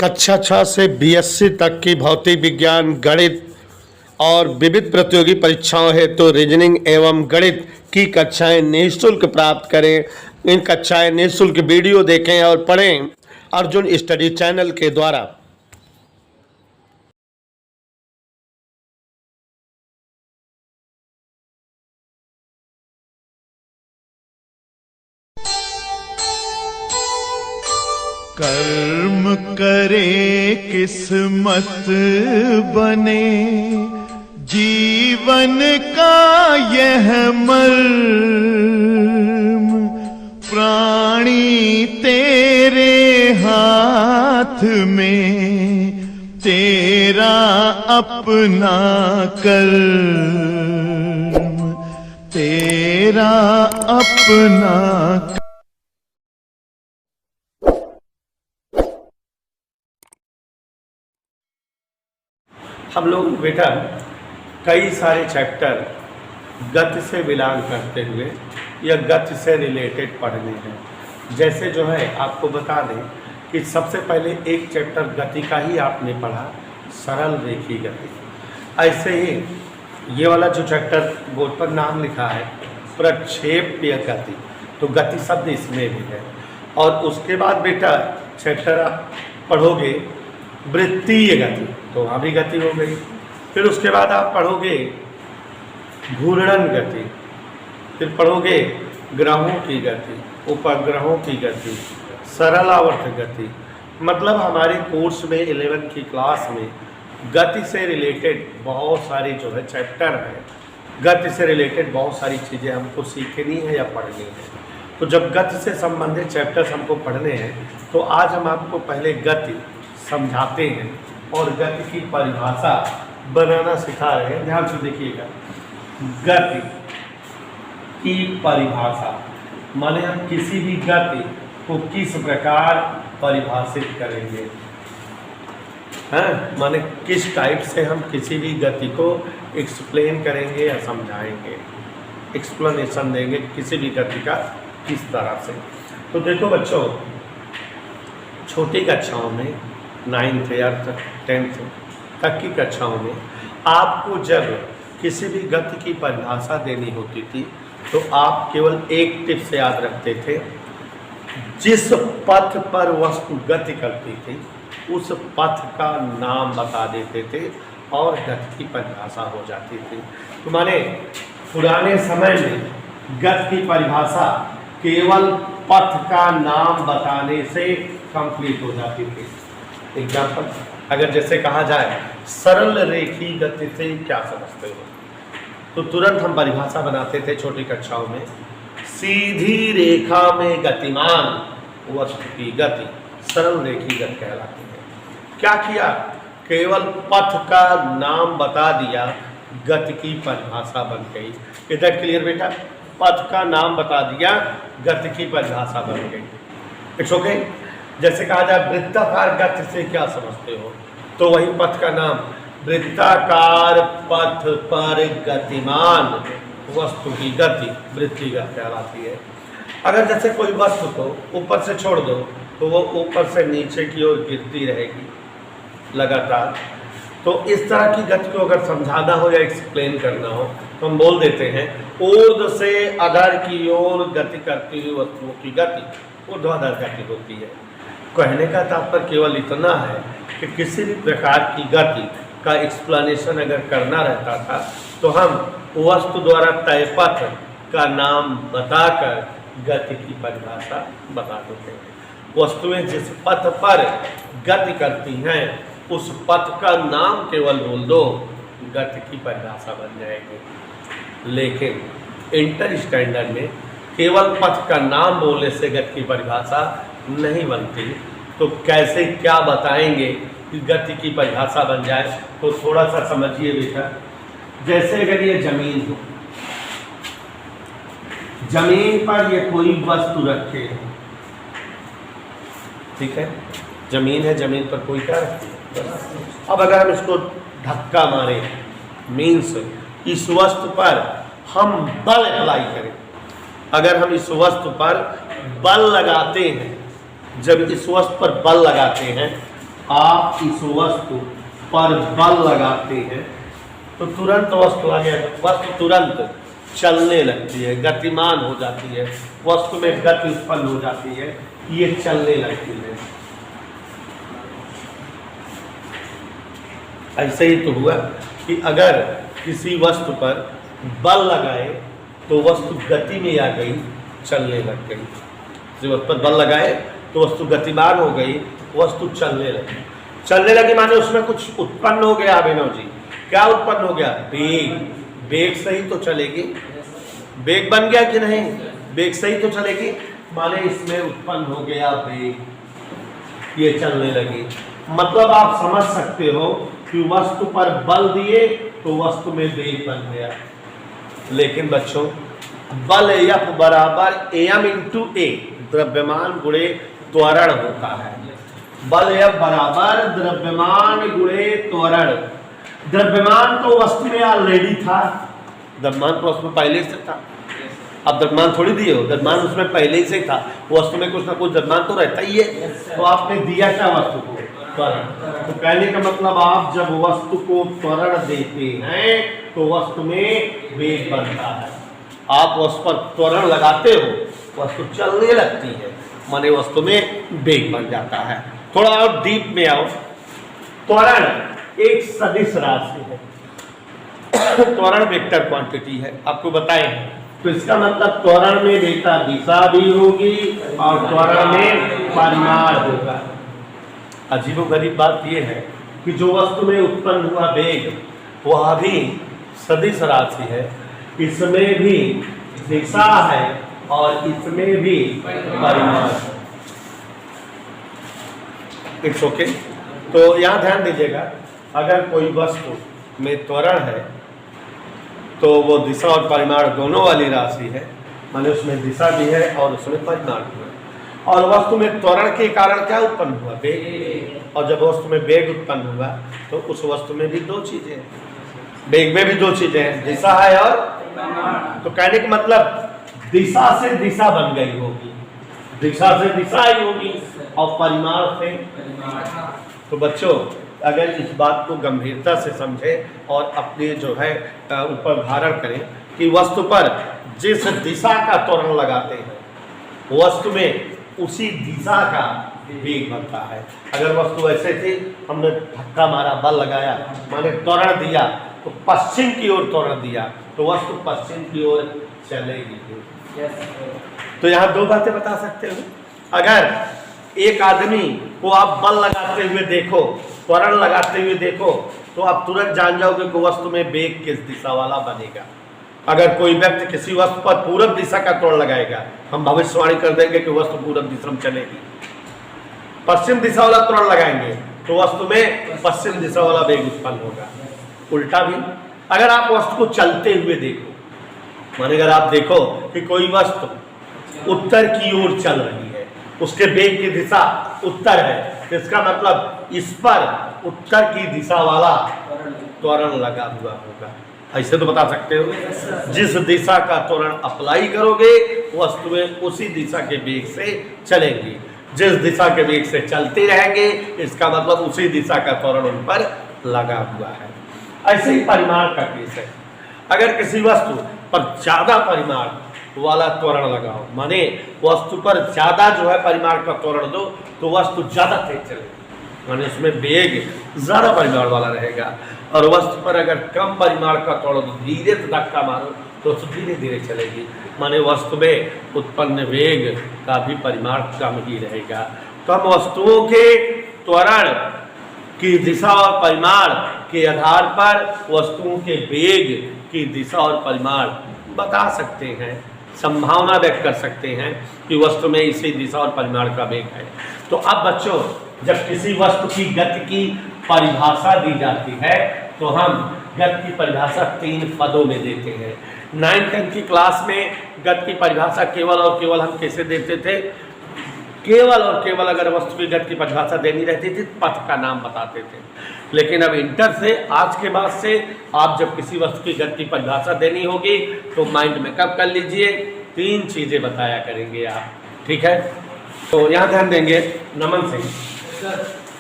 कक्षा 6 से बीएससी तक की भौतिक विज्ञान, गणित और विविध प्रतियोगी परीक्षाओं हेतु रीजनिंग एवं गणित की कक्षाएं निःशुल्क प्राप्त करें। इन कक्षाएं निःशुल्क वीडियो देखें और पढ़ें अर्जुन स्टडी चैनल के द्वारा। कर्म करे किस्मत बने, जीवन का यह मर्म, प्राणी तेरे हाथ में, तेरा अपना कर्म, तेरा अपना। हम लोग बेटा कई सारे चैप्टर गति से बिलोंग करते हुए या गति से रिलेटेड पढ़ने हैं। जैसे जो है आपको बता दें कि सबसे पहले एक चैप्टर गति का ही आपने पढ़ा, सरल रेखी गति। ऐसे ही ये वाला जो चैप्टर बोर्ड पर नाम लिखा है प्रक्षेप्य गति, तो गति शब्द इसमें भी है। और उसके बाद बेटा चैप्टर आप पढ़ोगे वृत्तीय गति, तो वहाँ भी गति हो गई। फिर उसके बाद आप पढ़ोगे घूर्णन गति, फिर पढ़ोगे ग्रहों की गति, उपग्रहों की गति, सरल आवर्त गति। मतलब हमारे कोर्स में 11वीं की क्लास में गति से रिलेटेड बहुत सारे जो है चैप्टर हैं। गति से रिलेटेड बहुत सारी चीज़ें हमको सीखनी है या पढ़नी है। तो जब गति से संबंधित चैप्टर्स हमको पढ़ने हैं तो आज हम आपको पहले गति समझाते हैं और गति की परिभाषा बनाना सिखा रहे हैं। ध्यान से देखिएगा, गति की परिभाषा माने हम किसी भी गति को किस प्रकार परिभाषित करेंगे, हैं? माने किस टाइप से हम किसी भी गति को एक्सप्लेन करेंगे या समझाएंगे, एक्सप्लेनेशन देंगे किसी भी गति का किस तरह से। तो देखो बच्चों, छोटी कक्षाओं में 9th या 10th तक की कक्षाओं में आपको जब किसी भी गति की परिभाषा देनी होती थी तो आप केवल एक टिप से याद रखते थे, जिस पथ पर वस्तु गति करती थी उस पथ का नाम बता देते थे और गति की परिभाषा हो जाती थी। तो माने पुराने समय में गति की परिभाषा केवल पथ का नाम बताने से कंप्लीट हो जाती थी। एग्जाम्पल, अगर जैसे कहा जाए सरल रेखी गति से क्या समझते हो, तो तुरंत हम परिभाषा बनाते थे छोटी कक्षाओं में, सीधी रेखा में गतिमान वस्तु की गति सरल रेखी गति कहलाती है। क्या किया, केवल पथ का नाम बता दिया, गति की परिभाषा बन गई। इधर क्लियर बेटा, पथ का नाम बता दिया, गति की परिभाषा बन गई। It's okay. जैसे कहा जाए वृत्ताकार गति से क्या समझते हो, तो वही पथ का नाम, वृत्ताकार पथ पर गतिमान वस्तु की गति वृत्तीय गति कहलाती है। अगर जैसे कोई वस्तु को ऊपर से छोड़ दो तो वो ऊपर से नीचे की ओर गिरती रहेगी लगातार। तो इस तरह की गति को अगर समझाना हो या एक्सप्लेन करना हो तो हम बोल देते हैं ऊर्ध्व से अधर की ओर गति करती हुई वस्तुओं की गति ऊर्ध्वाधर गति होती है। कहने का तात्पर्य केवल इतना है कि किसी भी प्रकार की गति का एक्सप्लेनेशन अगर करना रहता था तो हम वस्तु द्वारा तय पथ का नाम बताकर गति की परिभाषा बता देते हैं। वस्तुएं जिस पथ पर गति करती हैं उस पथ का नाम केवल बोल दो, गति की परिभाषा बन जाएगी। लेकिन इंटर स्टैंडर्ड में केवल पथ का नाम बोलने से गति की परिभाषा नहीं बनती, तो कैसे क्या बताएंगे कि गति की परिभाषा बन जाए, तो थोड़ा सा समझिए बेटा। जैसे अगर ये जमीन हो, जमीन पर ये कोई वस्तु रखे, ठीक है, जमीन है, जमीन पर कोई क्या रखे। अब अगर हम इसको धक्का मारे, मीन्स इस वस्तु पर हम बल अप्लाई करें, अगर हम इस वस्तु पर बल लगाते हैं, जब इस वस्तु पर बल लगाते हैं आप इस वस्तु पर बल लगाते हैं तो तुरंत वस्तु तुरंत चलने लगती है, गतिमान हो जाती है, वस्तु में गति उत्पन्न हो जाती है, ये चलने लगती है। ऐसे ही तो हुआ कि अगर किसी वस्तु पर बल लगाए तो वस्तु गति में आ गई, चलने लग गई। किसी वस्तु पर बल लगाए तो वस्तु गतिमान हो गई, वस्तु चलने लगी। चलने लगी माने उसमें कुछ उत्पन्न हो गया अभिनव जी। क्या उत्पन्न हो गया? वेग। वेग से ही तो चलेगी। वेग बन गया कि नहीं? वेग से ही तो चलेगी, माने इसमें उत्पन्न हो गया वेग, ये चलने लगी। मतलब आप समझ सकते हो कि वस्तु पर बल दिए तो वस्तु में वेग बन गया। लेकिन बच्चों, बल F बराबर m इंटू ए, द्रव्यमान गुणे त्वरण होता है। बल F बराबर द्रव्यमान गुणे त्वरण। द्रव्यमान तो वस्तु में ऑलरेडी था, द्रव्यमान तो वस्तु में पहले से था। अब द्रव्यमान थोड़ी दिए हो, द्रव्यमान उसमें पहले ही से था। वस्तु में कुछ ना कुछ द्रव्यमान तो रहता ही है। तो आपने दिया क्या वस्तु को? त्वरण। तो कहने का मतलब आप जब वस्तु को त्वरण देते हैं तो वस्तु में वेग बनता है। आप वस्तु पर त्वरण लगाते हो, वस्तु चलने लगती है, माने वस्तु में वेग बन जाता है। थोड़ा और डीप में आओ। त्वरण एक सदिश राशि है, त्वरण वेक्टर क्वांटिटी है, आपको बताएं। तो इसका मतलब त्वरण में बेटा दिशा भी होगी और त्वरण में परिमाण होगा। अजीबोगरीब बात यह है कि जो वस्तु में उत्पन्न हुआ वेग वह भी सदिश राशि है, इसमें भी दिशा है और इसमें भी परिमाण है। It's okay. तो यहाँ ध्यान दीजिएगा, अगर कोई वस्तु में त्वरण है तो वो दिशा और परिमाण दोनों वाली राशि है, माने उसमें दिशा भी है और उसमें परिमाण भी है। और वस्तु में त्वरण के कारण क्या उत्पन्न हुआ? वेग। और जब वस्तु में वेग उत्पन्न हुआ तो उस वस्तु में भी दो चीजें हैं, वेग में भी दो चीजें हैं, दिशा है और। तो कहने का मतलब दिशा से दिशा बन गई होगी, दिशा से दिशा ही होगी और परिमाण से। तो बच्चों, अगर इस बात को गंभीरता से समझें और अपने जो है ऊपर धारण करें कि वस्तु पर जिस दिशा का त्वरण लगाते हैं वस्तु में उसी दिशा का वेग बनता है। अगर वस्तु ऐसे थी, हमने धक्का मारा, बल लगाया, माने त्वरण दिया, तो पश्चिम की ओर त्वरण दिया तो वस्तु पश्चिम की ओर चलेगी। तो यहाँ दो बातें बता सकते हो। अगर एक आदमी को आप बल लगाते हुए देखो, त्वरण लगाते हुए देखो, तो आप तुरंत जान जाओगे कि वस्तु में वेग किस दिशा वाला बनेगा। अगर कोई व्यक्ति किसी वस्तु पर पूरब दिशा का त्वरण लगाएगा, हम भविष्यवाणी कर देंगे कि वस्तु पूरब दिशा में चलेगी। पश्चिम दिशा वाला त्वरण लगाएंगे तो वस्तु में पश्चिम दिशा वाला वेग उत्पन्न होगा। उल्टा भी, अगर आप वस्तु को चलते हुए देखो, माने अगर आप देखो कि कोई वस्तु उत्तर की ओर चल रही है, उसके वेग की दिशा उत्तर है, इसका मतलब इस पर उत्तर की दिशा वाला त्वरण लगा हुआ होगा। ऐसे तो बता सकते हो। जिस दिशा का त्वरण अप्लाई करोगे वस्तु में उसी दिशा के वेग से चलेंगी। जिस दिशा के वेग से चलते रहेंगे इसका मतलब उसी दिशा का त्वरण उन पर लगा हुआ है। ऐसे ही परिमाण का केस है। अगर किसी वस्तु पर ज्यादा परिमाण वाला त्वरण लगाओ, माने वस्तु पर ज्यादा जो है परिमाण का त्वरण दो तो वस्तु ज्यादा तेज चलेगी, माने उसमें वेग ज्यादा परिमाण वाला रहेगा। और वस्तु पर अगर कम परिमाण का त्वरण धीरे से धक्का मारो तो धीरे धीरे चलेगी, माने वस्तु में उत्पन्न वेग का भी परिमाण कम ही रहेगा। तो हम वस्तुओं के त्वरण की दिशा और परिमाण के आधार पर वस्तुओं के वेग की दिशा और परिमाण बता सकते हैं, संभावना व्यक्त कर सकते हैं कि वस्तु में इसी दिशा और परिमाण का वेग है। तो अब बच्चों, जब किसी वस्तु की गति की परिभाषा दी जाती है तो हम गति की परिभाषा 3 पदों में देते हैं। 9th-10th की क्लास में गति की परिभाषा केवल और केवल हम कैसे देते थे? केवल और केवल अगर वस्तु की गति की परिभाषा देनी रहती थी पथ का नाम बताते थे। लेकिन अब इंटर से, आज के बाद से आप जब किसी वस्तु की गति की परिभाषा देनी होगी तो माइंड में कब कर लीजिए, 3 चीज़ें बताया करेंगे आप, ठीक है। तो यहाँ ध्यान देंगे नमन सिंह,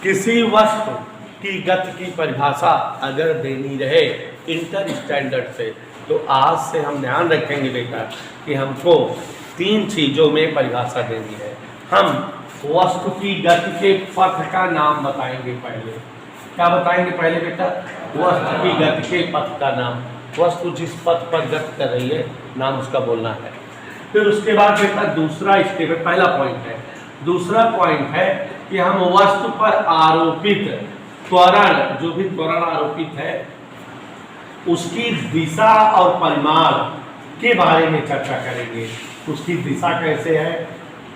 किसी वस्तु की गति की परिभाषा अगर देनी रहे इंटर स्टैंडर्ड से, तो आज से हम ध्यान रखेंगे बेटा कि हमको 3 चीज़ों में परिभाषा देनी है। हम वस्तु की गति के पथ का नाम बताएंगे पहले। क्या बताएंगे पहले बेटा? वस्तु की गति के पथ का नाम। वस्तु जिस पथ पर गति कर रही है नाम उसका बोलना है। फिर उसके बाद बेटा दूसरा स्टेप है, पहला पॉइंट है। दूसरा पॉइंट है कि हम वस्तु पर आरोपित त्वरण, जो भी त्वरण आरोपित है, उसकी दिशा और परिमाण के बारे में चर्चा करेंगे। उसकी दिशा कैसे है,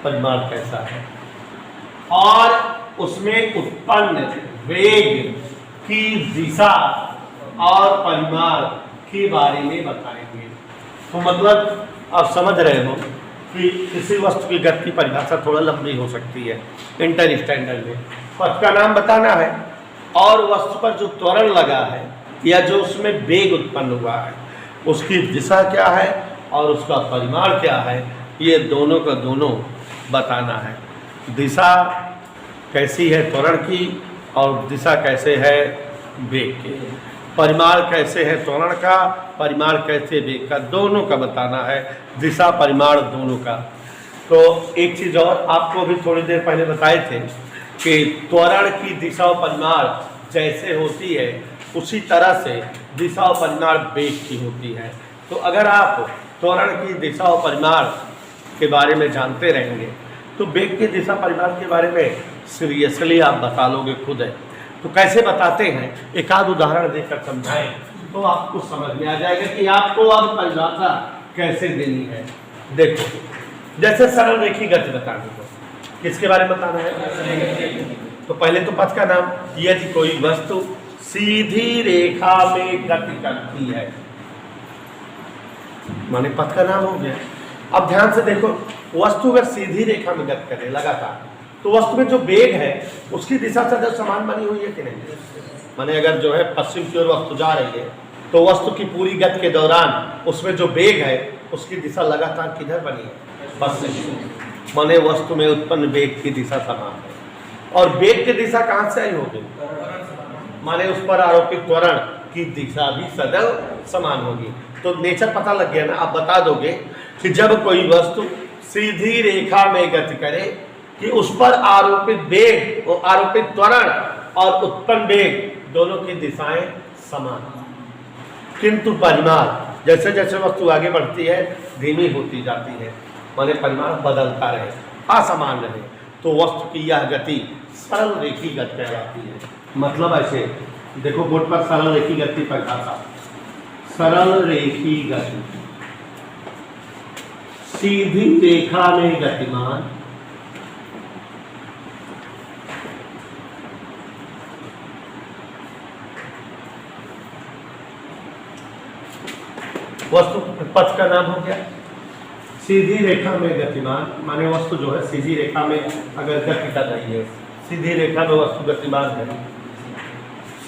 परिमाण कैसा है, और उसमें उत्पन्न वेग की दिशा और परिमाण के बारे में बताएंगे। तो मतलब आप समझ रहे हो कि किसी वस्तु की गति की परिभाषा थोड़ा लंबी हो सकती है इंटर स्टैंडर्ड में। पथ का नाम बताना है और वस्तु पर जो त्वरण लगा है या जो उसमें वेग उत्पन्न हुआ है उसकी दिशा क्या है और उसका परिमाण क्या है, ये दोनों का दोनों बताना है। दिशा कैसी है त्वरण की और दिशा कैसे है वेग की, परिमाण कैसे है त्वरण का, परिमाण कैसे वेग का, दोनों का बताना है, दिशा परिमाण दोनों का। तो एक चीज़ और आपको भी थोड़ी देर पहले बताए थे कि त्वरण की दिशा और परिमाण जैसे होती है उसी तरह से दिशा और परिमाण वेग की होती है। तो अगर आप त्वरण की दिशा और परिमाण के बारे में जानते रहेंगे तो वेग की दिशा परिमाण के बारे में सीरियसली आप बता लोगे खुद है। तो कैसे बताते हैं, एक आध उदाहरण देकर समझाएं तो आपको समझ में आ जाएगा कि आपको अब परिभाषा कैसे देनी है। देखो, जैसे सरल रेखी गति बताने को, किसके बारे में बताना है? तो पहले तो पथ का नाम, यदि कोई वस्तु सीधी रेखा में गति करती है, माने पथ का नाम हो गया। अब ध्यान से देखो, वस्तु अगर सीधी रेखा में गति करे लगातार, तो वस्तु में जो वेग है उसकी दिशा सदैव समान बनी हुई है कि नहीं? माने अगर जो है पश्चिम की ओर वस्तु जा रही है तो वस्तु की पूरी गति के दौरान उसमें जो वेग है उसकी दिशा लगातार किधर बनी है? पश्चिम। माने वस्तु में उत्पन्न वेग की दिशा समान है। और वेग की दिशा कहाँ से आई होगी? माने उस पर आरोपित त्वरण की दिशा भी सदैव समान होगी। तो नेचर पता लग गया ना। आप बता दोगे कि जब कोई वस्तु सीधी रेखा में गति करे कि उस पर आरोपित वेग और आरोपित त्वरण और उत्पन्न वेग दोनों की दिशाएं समान, किंतु परिमाण जैसे जैसे वस्तु आगे बढ़ती है धीमी होती जाती है, माने परिमाण बदलता रहे, असमान रहे, तो वस्तु की यह गति सरल रेखी गति कहलाती है। मतलब ऐसे देखो बोर्ड पर सरल रेखी गति परिभाषा, सरल रेखी गति सीधी रेखा में गतिमान वस्तु, पथ का नाम हो गया। सीधी रेखा में गतिमान माने वस्तु जो है सीधी रेखा में अगर गति कर रही है, सीधी रेखा में वस्तु गतिमान है,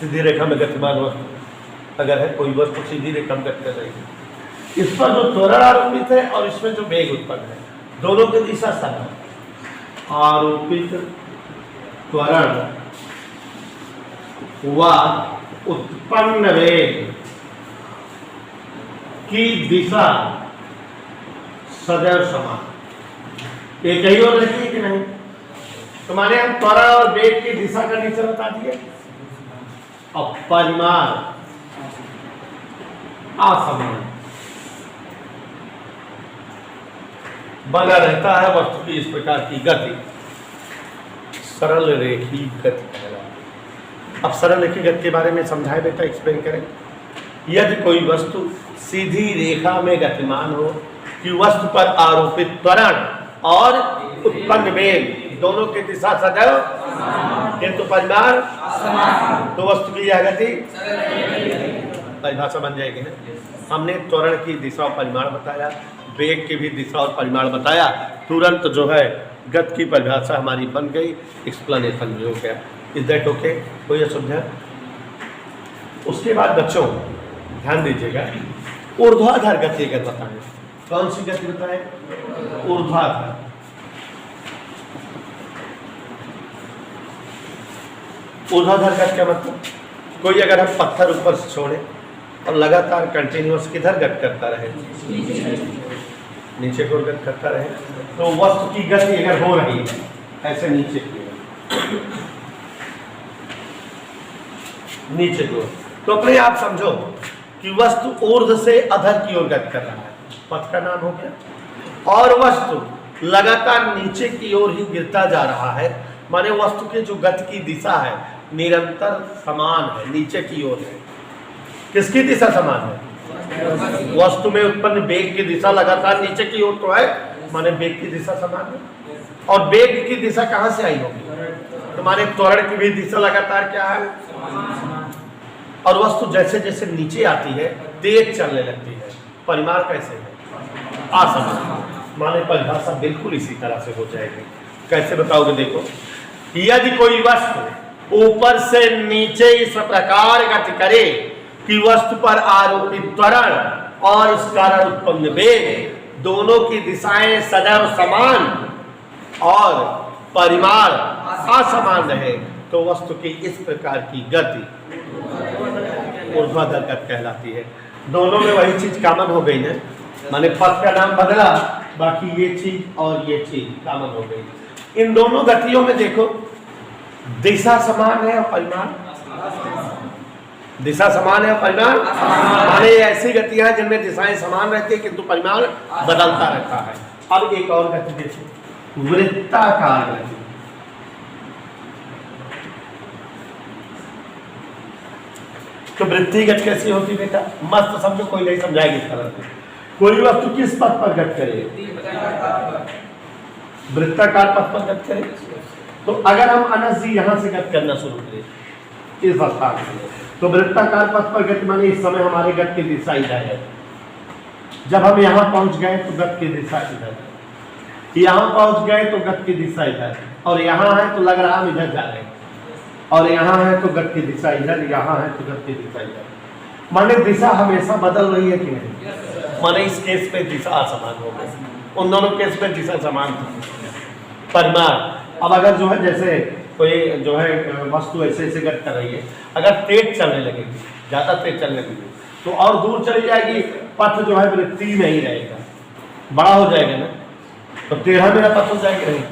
सीधी रेखा में गतिमान वस्तु अगर है, कोई वस्तु सीधी रेखा में गति कर रही है, इस पर जो त्वरण आरोपित है और इसमें जो वेग उत्पन्न है दोनों की दिशा समान। आरोपित त्वरण व उत्पन्न वेग की दिशा सदैव समान। एक ही और रहती है कि नहीं? तो माने हम त्वरण और वेग की दिशा का नीचे बता दिए और परिमाण असमान बना रहता है वस्तु की इस प्रकार की गति, सरल रेखी गति कहलाती। अब सरल रेखी गति के बारे में समझाए बेटा, एक्सप्लेन करें। यदि कोई वस्तु सीधी रेखा में गतिमान हो कि वस्तु पर आरोपित त्वरण और उत्पन्न वेग दोनों की दिशा सदैव किंतु परिमाण, तो वस्तु की यह गति परिभाषा बन जाएगी ना। हमने त्वरण की दिशा और परिमाण बताया, वेग की भी दिशा और परिमाण बताया, तुरंत जो है गति की परिभाषा हमारी बन गई, एक्सप्लेनेशन भी हो गया। Is that okay? कोई असुविधा? उसके बाद बच्चों ध्यान दीजिएगा, ऊर्ध्वाधर गति अगर बताएं, कौन सी गति बताएं? ऊर्ध्वाधर। ऊर्ध्वाधर गति क्या मतलब, कोई अगर हम पत्थर ऊपर से छोड़े और लगातार कंटिन्यूअस किधर गति करता रहे, नीचे को गति करता रहे, तो वस्तु की गति अगर हो रही है ऐसे नीचे की ओर, नीचे की ओर, तो अपने आप समझो कि वस्तु ऊर्ध्व से अधर की ओर गति कर रहा है, पथ का नाम हो गया। और वस्तु लगातार नीचे की ओर ही गिरता जा रहा है, माने वस्तु के जो गति की दिशा है निरंतर समान है, नीचे की ओर है। किसकी दिशा समान है, वस्तु में उत्पन्न वेग की दिशा लगातार नीचे की ओर तो है, माने वेग की दिशा समान है। और वेग की दिशा कहां से आई होगी, तुम्हारे त्वरण की भी दिशा लगातार क्या है, और वस्तु जैसे जैसे नीचे आती है तेज चलने लगती है, परिमाण कैसे है, असमान, माने परिभाषा बिल्कुल इसी तरह से हो जाएगी। कैसे बताओगे, देखो यदि कोई वस्तु ऊपर से नीचे इस प्रकार गति करे कि वस्तु पर आरोपित त्वरण और उस कारण उत्पन्न वेग दोनों की दिशाएं सदैव समान और परिमाण असमान रहे, तो वस्तु की इस प्रकार की गति ऊर्ध्वाधर गति कहलाती है। दोनों में वही चीज कॉमन हो गई है, माने पथ का नाम बदला, बाकी ये चीज और ये चीज कॉमन हो गई। इन दोनों गतियों में देखो दिशा समान है और परिमाण, दिशा समान है और परिमाण, माने ऐसी गतियां हैं जिनमें दिशाएं समान रहती है किंतु परिमाण बदलता रहता है। अब एक और गति देखो, वृत्ताकार गति। तो वृत्ति गति कैसी होती बेटा, मस्त समझो, कोई नहीं समझाएगी इस तरह से। कोई वस्तु किस पथ पर गति करे, वृत्ताकार पथ पर गति करे। तो अगर हम अनस जी यहाँ से गति करना शुरू करें इस स्थान से, तो वृत्ताकार पथ पर गति माने इस समय हमारी गति की दिशा इधर है। जब हम यहाँ पहुंच गए तो गति की दिशा इधर है, यहाँ पहुंच गए तो गति की दिशा इधर, और यहाँ है तो लग रहा हम इधर जा रहे हैं, और यहाँ है तो गति की दिशा इधर, यहाँ है तो गति की दिशा इधर। माने दिशा हमेशा बदल रही है कि नहीं, माने इस केस पे दिशा असमान हो गई, उन दोनों केस पे दिशा समान थी, परिमाण। अब अगर जो है जैसे कोई जो है वस्तु ऐसे ऐसे गति कर रही है, अगर तेज चलने लगेगी, ज्यादा तेज चलने लगेगी तो और दूर चली जाएगी, पथ जो है वृत्ति में ही रहेगा, बड़ा हो जाएगा ना, तो टेढ़ा मेरा पथ हो जाएगा नहीं,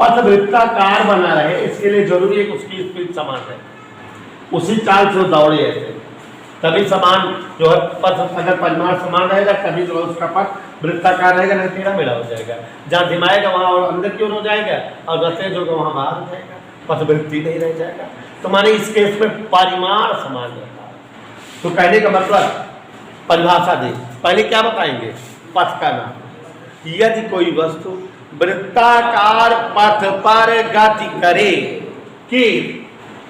पथ वृत्ताकार बना रहे इसके लिए जरूरी है कि उसकी स्पीड समान है, उसी चाल से दौड़े ऐसे, तभी समान जो है पथ, अगर परिमाण समान रहेगा तभी जो है उसका पथ वृत्ताकार रहेगा, नहीं टेढ़ा मेढ़ा हो जाएगा। जहाँ धिमाएगा वहाँ और अंदर की ओर हो जाएगा, और जहाँ तेज होगा वहाँ बाहर हो जाएगा, पथ वृत्ति नहीं रह जाएगा। तो माने इस केस में परिमाण समान रहता है। तो कहने का मतलब परिभाषा दे, पहले क्या बताएंगे, पथ का नाम। यदि कोई वस्तु वृत्ताकार पथ पर गति करे कि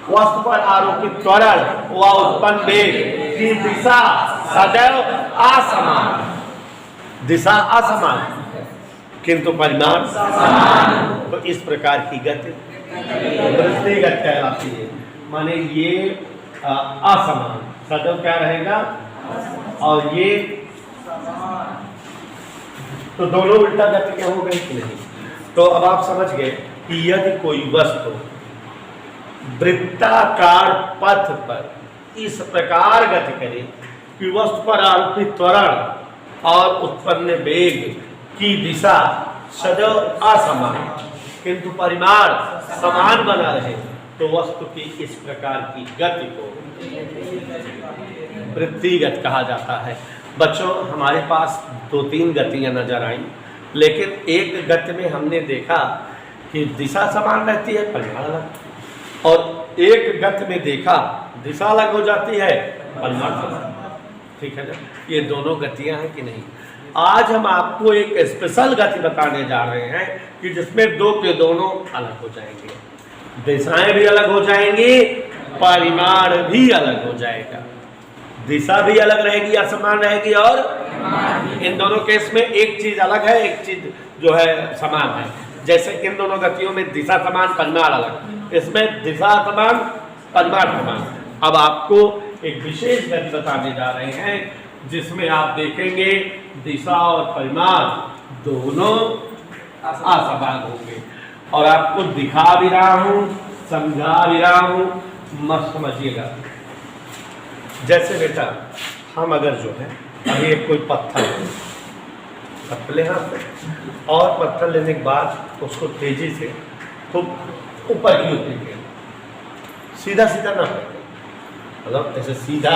वस्तु पर आरोपित त्वरण व उत्पन्न वेग की दिशा सदैव असमान, दिशा असमान किंतु परिमाण समान, तो इस प्रकार की गति वृत्ति गति कहलाती है। माने ये असमान सदैव क्या रहेगा, और ये तो दोनों उल्टा गति क्या हो गई कि नहीं। तो अब आप समझ गए कि यदि कोई वस्तु वृत्ताकार पथ पर इस प्रकार गति करे कि वस्तु पर आरोपित त्वरण और उत्पन्न वेग की दिशा सदैव असमान किंतु परिमाण समान बना रहे, तो वस्तु की इस प्रकार की गति को वृत्तिगत कहा जाता है। बच्चों हमारे पास 2-3 गतियां नजर आई, लेकिन एक गति में हमने देखा कि दिशा समान रहती है, परिमाण अलग, और एक गति में देखा दिशा अलग हो जाती है, परिमाण समान। ठीक है ना, ये दोनों गतियां हैं कि नहीं। आज हम आपको एक स्पेशल गति बताने जा रहे हैं कि जिसमें दो के दोनों अलग हो जाएंगे, दिशाएं भी अलग हो जाएंगी, परिमाण भी अलग हो जाएगा। दिशा भी अलग रहेगी, असमान रहेगी, और इन दोनों केस में एक चीज अलग है, एक चीज जो है समान है। जैसे इन दोनों गतियों में दिशा समान परिमाण अलग, इसमें दिशा समान परिमाण समान। अब आपको एक विशेष गति बताने जा रहे हैं जिसमें आप देखेंगे दिशा और परिमाण दोनों असमान होंगे, और आपको दिखा भी रहा हूं, समझा भी रहा हूं, मत समझिएगा। जैसे बेटा हम अगर जो है अभी एक कोई पत्थर ले हाथ में और पत्थर लेने के बाद उसको तेजी से खूब ऊपर की ओर फेंकें, सीधा सीधा ना फेंकें, मतलब ऐसे सीधा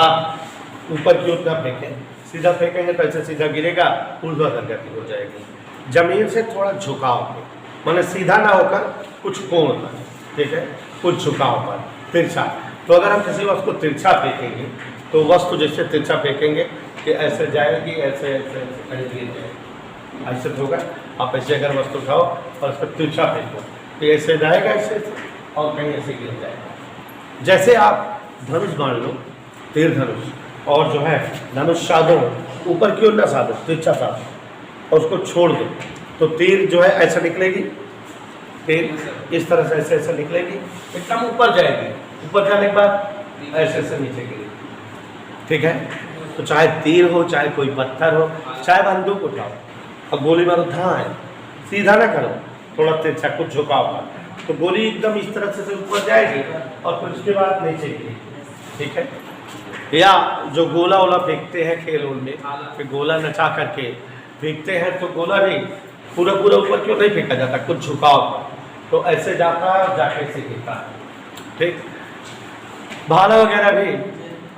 ऊपर की ओर ना फेंकें, सीधा फेंकेंगे तो ऐसे सीधा गिरेगा, ऊर्ध्वाधर गति हो जाएगी। जमीन से थोड़ा झुकाव पे, माने सीधा ना होकर कुछ कोण पर, ठीक है, कुछ झुकाव पर, तिरछा। तो अगर हम किसी वस्तु को तिरछा फेंकेंगे तो वस्तु जैसे तिरछा फेंकेंगे कि ऐसे जाएगी, ऐसे ऐसे कहीं गिर जाएगी, ऐसे तो होगा। आप ऐसे अगर वस्तु उठाओ और उस पर तिरछा फेंको तो ऐसे जाएगा, ऐसे और कहीं ऐसे गिर जाएगा। जैसे आप धनुष मान लो, तीर धनुष, और जो है धनुष साधो, ऊपर की ओर ना साधो, तिरछा साधो और उसको छोड़ दो तो तीर जो है ऐसा निकलेगी, तीर इस तरह से ऐसे ऐसे निकलेगी, एकदम ऊपर जाएगी, ऊपर जाने के बाद ऐसे ऐसे नीचे गिरेगी, ठीक है। तो चाहे तीर हो, चाहे कोई पत्थर हो, चाहे बंदूक उठाओ और गोली मारो, धाए सीधा ना करो, थोड़ा तिरछा कुछ झुकाव कर, तो गोली एकदम इस तरह से ऊपर जाएगी और फिर उसके बाद नीचे गिरेगी, ठीक है। या जो गोला वोला फेंकते हैं खेल उल में, फिर गोला नचा करके फेंकते हैं तो गोला भी पूरा पूरा ऊपर क्यों नहीं फेंका जाता, कुछ झुकाव पर, तो ऐसे जाता है और जाके ऐसे गिरता है, ठीक। भाला वगैरह भी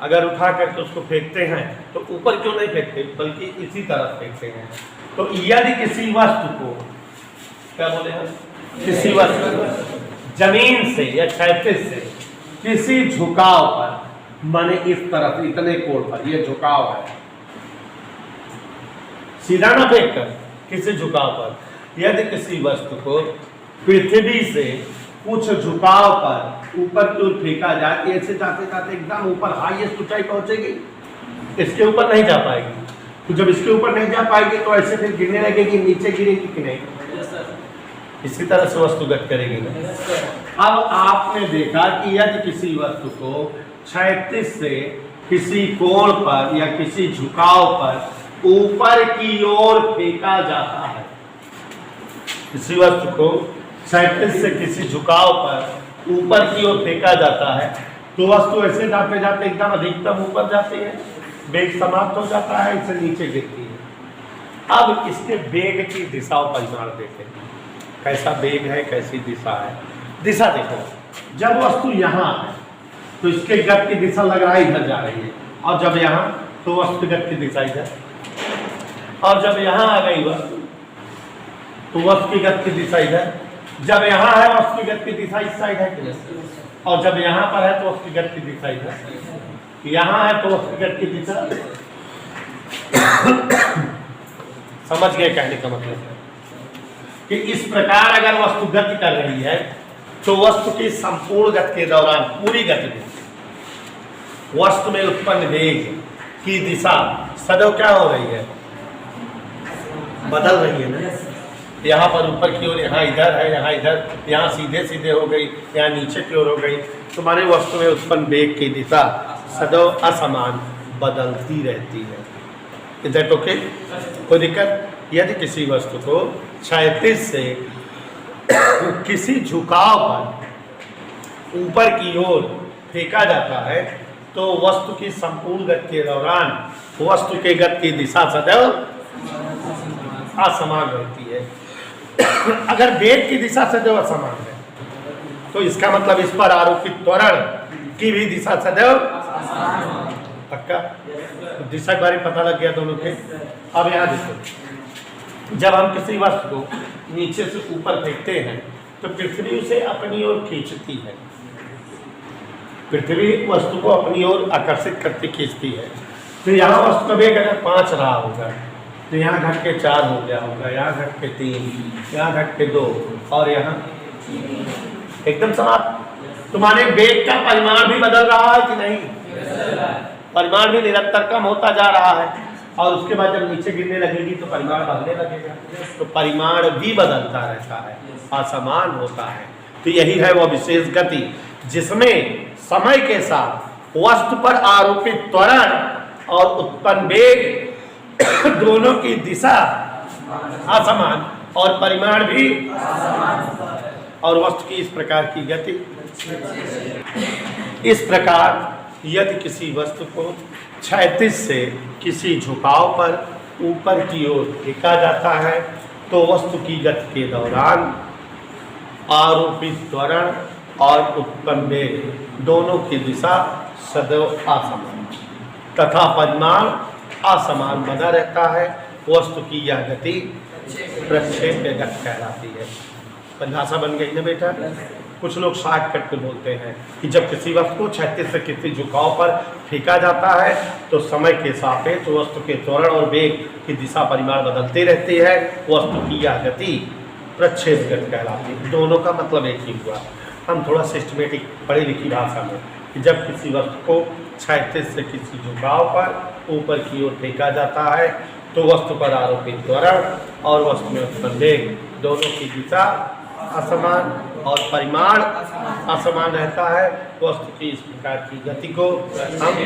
अगर उठा करके उसको फेंकते हैं तो ऊपर क्यों नहीं फेंकते, बल्कि इसी तरफ फेंकते हैं। तो यदि किसी वस्तु को, क्या बोले हम, किसी वस्तु जमीन से या क्षैतिज से किसी झुकाव पर, माने इस तरफ इतने कोण पर, ये झुकाव है, सीधा ना फेंक कर किसी झुकाव पर, यदि किसी वस्तु को पृथ्वी से कुछ झुकाव पर ऊपर की ओर फेंका जाए, ऐसे जाते जाते एकदम ऊपर हाईएस्ट ऊंचाई पहुंचेगी, इसके ऊपर नहीं जा पाएगी। तो जब इसके ऊपर नहीं जा पाएगी तो ऐसे फिर गिरने लगेगी, नीचे गिरेगी कि नहीं, इसी तरह से वस्तुगत करेगी ना। अब आपने देखा कि यदि किसी वस्तु को क्षैतिज से किसी कोण पर या किसी झुकाव पर ऊपर की ओर फेंका जाता है, किसी वस्तु को क्षैतिज से किसी झुकाव पर ऊपर की ओर फेंका जाता है तो वस्तु ऐसे जाते जाते एकदम अधिकतम ऊपर जाती है, वेग समाप्त हो जाता है, इसे नीचे गिरती है। अब इसके वेग की दिशा और परिमाण देखें, कैसा वेग है, कैसी दिशा है। दिशा देखो, जब वस्तु यहाँ है तो इसके गति की दिशा लग रहा है इधर जा रही है, और जब यहाँ तो वस्तु गति की दिशा इधर, और जब यहाँ आ गई वस्तु तो वस्तु की गति की दिशा इधर, जब यहाँ है वस्तु की गति की दिशा इस साइड है कि नहीं, और जब यहाँ पर है तो वस्तु की गति की दिशा इधर, यहाँ है तो वस्तु की गति की दिशा। समझ गए कहने का मतलब कि इस प्रकार अगर वस्तु गति कर रही है तो वस्तु की संपूर्ण गति के दौरान, पूरी गति में वस्तु में उत्पन्न वेग की दिशा सदैव क्या हो रही है, बदल रही है ना। यहाँ पर ऊपर की ओर, यहाँ इधर है, यहाँ इधर, यहाँ सीधे सीधे हो गई, यहाँ नीचे की ओर हो गई, तो माने वस्तु में उत्पन्न वेग की दिशा सदैव असमान बदलती रहती है। Is that okay? कोई दिक्कत? यदि किसी वस्तु को क्षैतिज से किसी झुकाव पर ऊपर की ओर फेंका जाता है तो वस्तु की संपूर्ण गति के दौरान वस्तु के गति की दिशा सदैव असमान रहती है। अगर वेग की दिशा सदैव असमान है तो इसका मतलब इस पर आरोपित त्वरण की भी दिशा सदैव, पक्का? तो दिशा के बारे में पता लग गया दोनों के। अब यहाँ देखो, जब हम किसी वस्तु को नीचे से ऊपर फेंकते हैं तो पृथ्वी उसे अपनी ओर खींचती है, पृथ्वी वस्तु को अपनी ओर आकर्षित करती खींचती है। तो यहाँ वस्तु का वेग अगर 5 रहा होगा तो यहाँ घट के 4 हो गया होगा, यहाँ घट के 3, यहाँ घट के 2 और यहाँ एकदम समाप्त। तो माने वेग का परिमाण भी बदल रहा है कि नहीं? परिमाण भी निरंतर कम होता जा रहा है और उसके बाद जब नीचे गिरने लगेगी तो परिमाण बढ़ने लगेगा, तो परिमाण भी बदलता रहता है, असमान होता है। तो यही है वह विशेष गति जिसमें समय के साथ वस्तु पर आरोपित त्वरण और उत्पन्न वेग दोनों की दिशा असमान और परिमाण भी, और वस्तु की इस प्रकार की गति इस प्रकार यदि किसी वस्तु को क्षैतिज से किसी झुकाव पर ऊपर की ओर फेंका जाता है तो वस्तु की गति के दौरान आरोपित त्वरण और उत्पन्न वेग दोनों की दिशा सदैव असमान तथा परिमाण असमान बना रहता है। वस्तु की यह गति प्रक्षेप्य गति कहलाती है। परिभाषा बन गई ना बेटा। कुछ लोग शॉर्टकट में बोलते हैं कि जब किसी वस्तु को क्षैतिज से किसी झुकाव पर फेंका जाता है तो समय के सापेक्ष वस्तु के त्वरण और वेग की दिशा परिमाण बदलती रहती है। वस्तु की यह गति प्रक्षेप गति कहलाती है। दोनों का मतलब एक ही हुआ। हम थोड़ा सिस्टमेटिक पढ़ी लिखी भाषा में कि जब किसी वस्तु को क्षैतिज से किसी झुकाव पर ऊपर की ओर फेंका जाता है तो वस्तु पर आरोपित त्वरण और वस्तु में उत्पन्न वेग दोनों की दिशा असमान और परिमाण असमान रहता है। वस्तु की इस प्रकार की गति को हम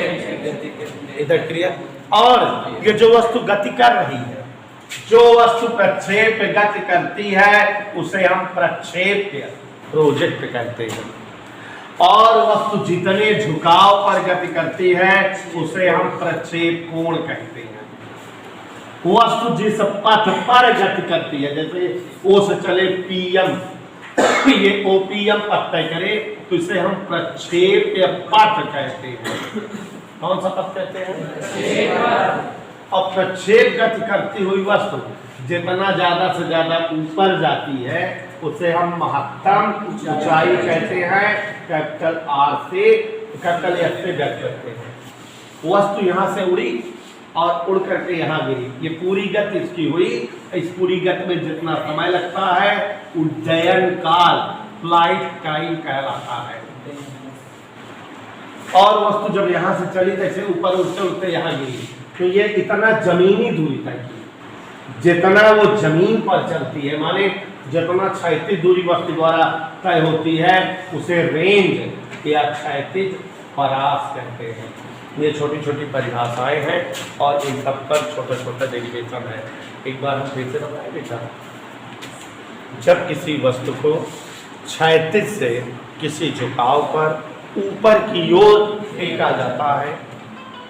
इधर क्रिया। और ये जो वस्तु गति कर रही है, जो वस्तु प्रक्षेप गति करती है उसे हम प्रक्षेप्य प्रोजेक्ट कहते हैं। और वस्तु जितने झुकाव पर गति करती है उसे हम प्रक्षेप कोण कहते हैं। वस्तु जिस पथ पर गति करती है, जैसे ओ से चले पीएम, ये ओपीएम पथ तय करे तो इसे हम प्रक्षेप्य पथ कहते हैं। कौन सा पथ कहते हैं? और प्रक्षेप गति करती हुई वस्तु जितना ज्यादा से ज्यादा ऊपर जाती है उसे हम महत्तम ऊंचाई कहते हैं। कैपिटल आर से कैपिटल एस से व्यक्त करते हैं। वस्तु यहाँ से उड़ी और उड़ करके यहाँ गिरी, ये पूरी गति इसकी हुई। इस पूरी गति में जितना समय लगता है उड्डयन काल, फ्लाइट टाइम कहलाता है। और वस्तु जब यहाँ से चली जैसे ऊपर उड़ते उड़ते यहाँ गिरी तो ये इतना जमीनी दूरी तय की, जितना वो जमीन पर चलती है, माने जितना क्षैतिज दूरी वस्तु द्वारा तय होती है उसे रेंज या क्षैतिज परास कहते हैं। ये छोटी छोटी परिभाषाएं हैं और इन सब पर छोटा छोटा डेरिवेशन है। एक बार हम फिर से बताएं बेटा। जब किसी वस्तु को क्षैतिज से किसी झुकाव पर ऊपर की ओर फेंका जाता है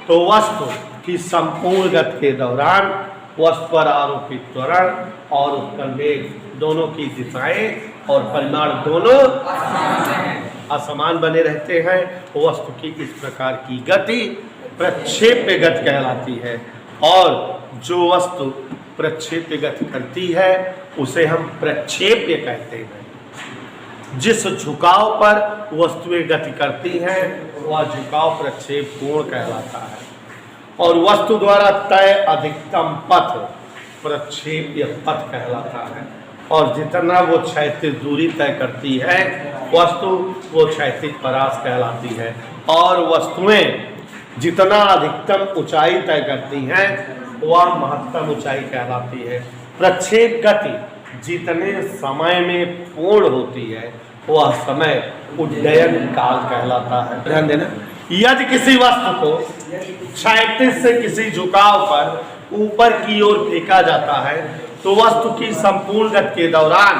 तो वस्तु की संपूर्ण गति के दौरान वस्तु पर आरोपित त्वरण और उत्पन्न वेग दोनों की दिशाएं और परिमाण दोनों असमान बने रहते हैं। वस्तु की इस प्रकार की गति प्रक्षेप्य गति कहलाती है। और जो वस्तु प्रक्षेप्य गति करती है उसे हम प्रक्षेप्य कहते हैं। जिस झुकाव पर वस्तुएं गति करती हैं वह झुकाव प्रक्षेप कोण कहलाता है। और वस्तु द्वारा तय अधिकतम पथ प्रक्षेप्य पथ कहलाता है। और जितना वो क्षैतिज दूरी तय करती है वस्तु वो क्षैतिज परास कहलाती है। और वस्तुएं जितना अधिकतम ऊंचाई तय करती हैं वह महत्तम ऊंचाई कहलाती है। प्रक्षेप गति जितने समय में पूर्ण होती है वह समय उड्डयन काल कहलाता है। ध्यान देना। यदि किसी वस्तु को क्षैतिज से किसी झुकाव पर ऊपर की ओर फेंका जाता है तो वस्तु की संपूर्ण गति के दौरान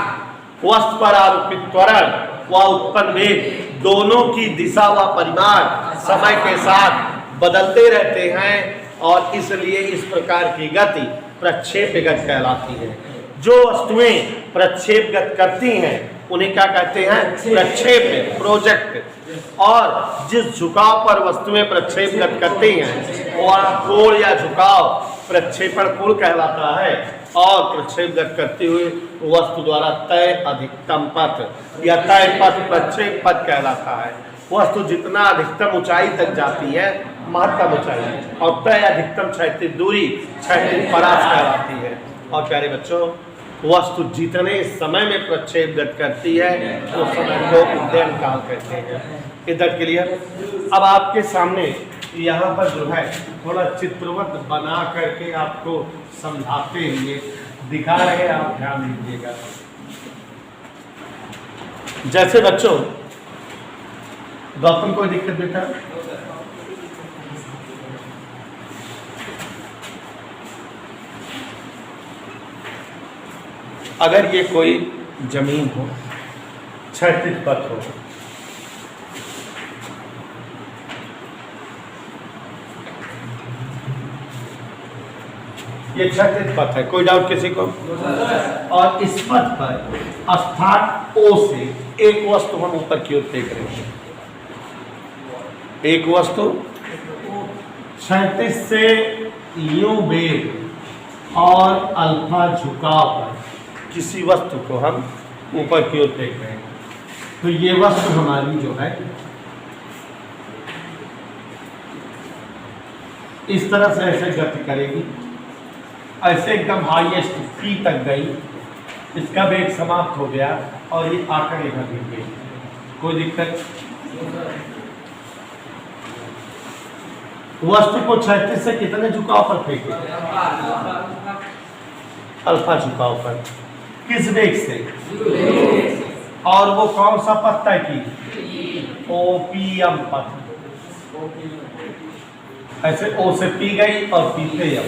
वस्तु पर आरोपित त्वरण व उत्पन्न वेग दोनों की दिशा व परिमाण समय के साथ बदलते रहते हैं और इसलिए इस प्रकार की गति प्रक्षेप गति कहलाती है। जो वस्तुएं प्रक्षेप गति करती हैं उन्हें क्या कहते हैं? प्रक्षेप प्रोजेक्ट। और जिस झुकाव पर वस्तुएं प्रक्षेप गति करती हैं वह कोण या झुकाव प्रक्षेपण कोण कहलाता है। और प्रक्षेप गति करती हुई वस्तु द्वारा तय अधिकतम पथ या तय पथ प्रक्षेप पथ कहलाता है। वस्तु जितना अधिकतम ऊंचाई तक जाती है महत्तम ऊंचाई और तय अधिकतम क्षैतिज दूरी क्षैतिज परास कहलाती है। और प्यारे बच्चों, वस्तु जितने समय में प्रक्षेप गति करती है उस समय को उड्डयन काल कहते हैं। इधर के लिए अब आपके सामने यहाँ पर जो है थोड़ा चित्रवत बना करके आपको समझाते हुए दिखा रहे हैं, आप ध्यान दीजिएगा। जैसे बच्चों, गौतम कोई दिक्कत बेटा? अगर ये कोई जमीन हो, क्षैतिज पथ हो ये क्षैतिज पथ है, कोई डाउट किसी को? और इस पथ पर स्थान O से एक वस्तु हम ऊपर की ओर फेंक रहे हैं। एक वस्तु क्षैतिज से यूं वेग और अल्फा झुकाव पर किसी वस्तु को हम ऊपर की ओर फेंक रहे हैं। तो ये वस्तु हमारी जो है इस तरह से ऐसे गति करेगी, ऐसे एकदम हाईएस्ट P तक गई, इसका वेग समाप्त हो गया और ये आकर यहाँ गिर गई। कोई दिक्कत? वस्तु को क्षैतिज से कितने झुकाव पर फेंके? अल्फा झुकाव पर। किस वेग से? और वो कौन सा पथ तय की? OPM पथ। ऐसे O से P गई और P से M।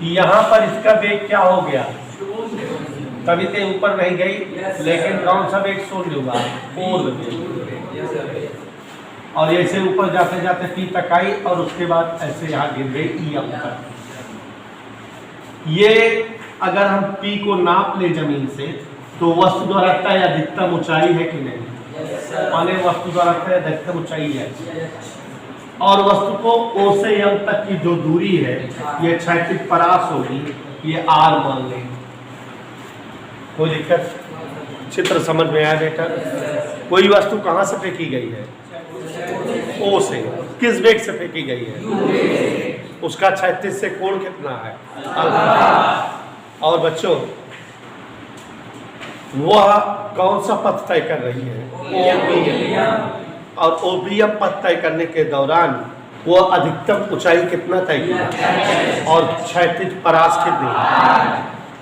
यहाँ पर इसका वेग क्या हो गया? कभी तो ऊपर नहीं गई, लेकिन कौन सा वेग शून्य हुआ? पूर्ण वेग। और ऐसे ऊपर जाते जाते P तक आई और उसके बाद ऐसे यहाँ गिर गई EM तक। ये अगर हम P को नाप ले जमीन से तो वस्तु द्वारा तय अधिकतम ऊंचाई है कि नहीं? माने वस्तु द्वारा तय अधिकतम ऊंचाई है। और वस्तु को O से M तक की जो दूरी है ये क्षैतिज परास होगी, ये R मान लें। कोई दिक्कत? चित्र समझ में आया बेटा? कोई वस्तु कहाँ से फेंकी गई है? O से। किस वेग से फेंकी गई है? उसका क्षैतिज से कोण कितना है? अल्फा। और बच्चों वह कौन सा पथ तय कर रही है? OPM। और OPM पथ तय करने के दौरान वो अधिकतम ऊंचाई कितना तय किया और क्षैतिज परास कितनी?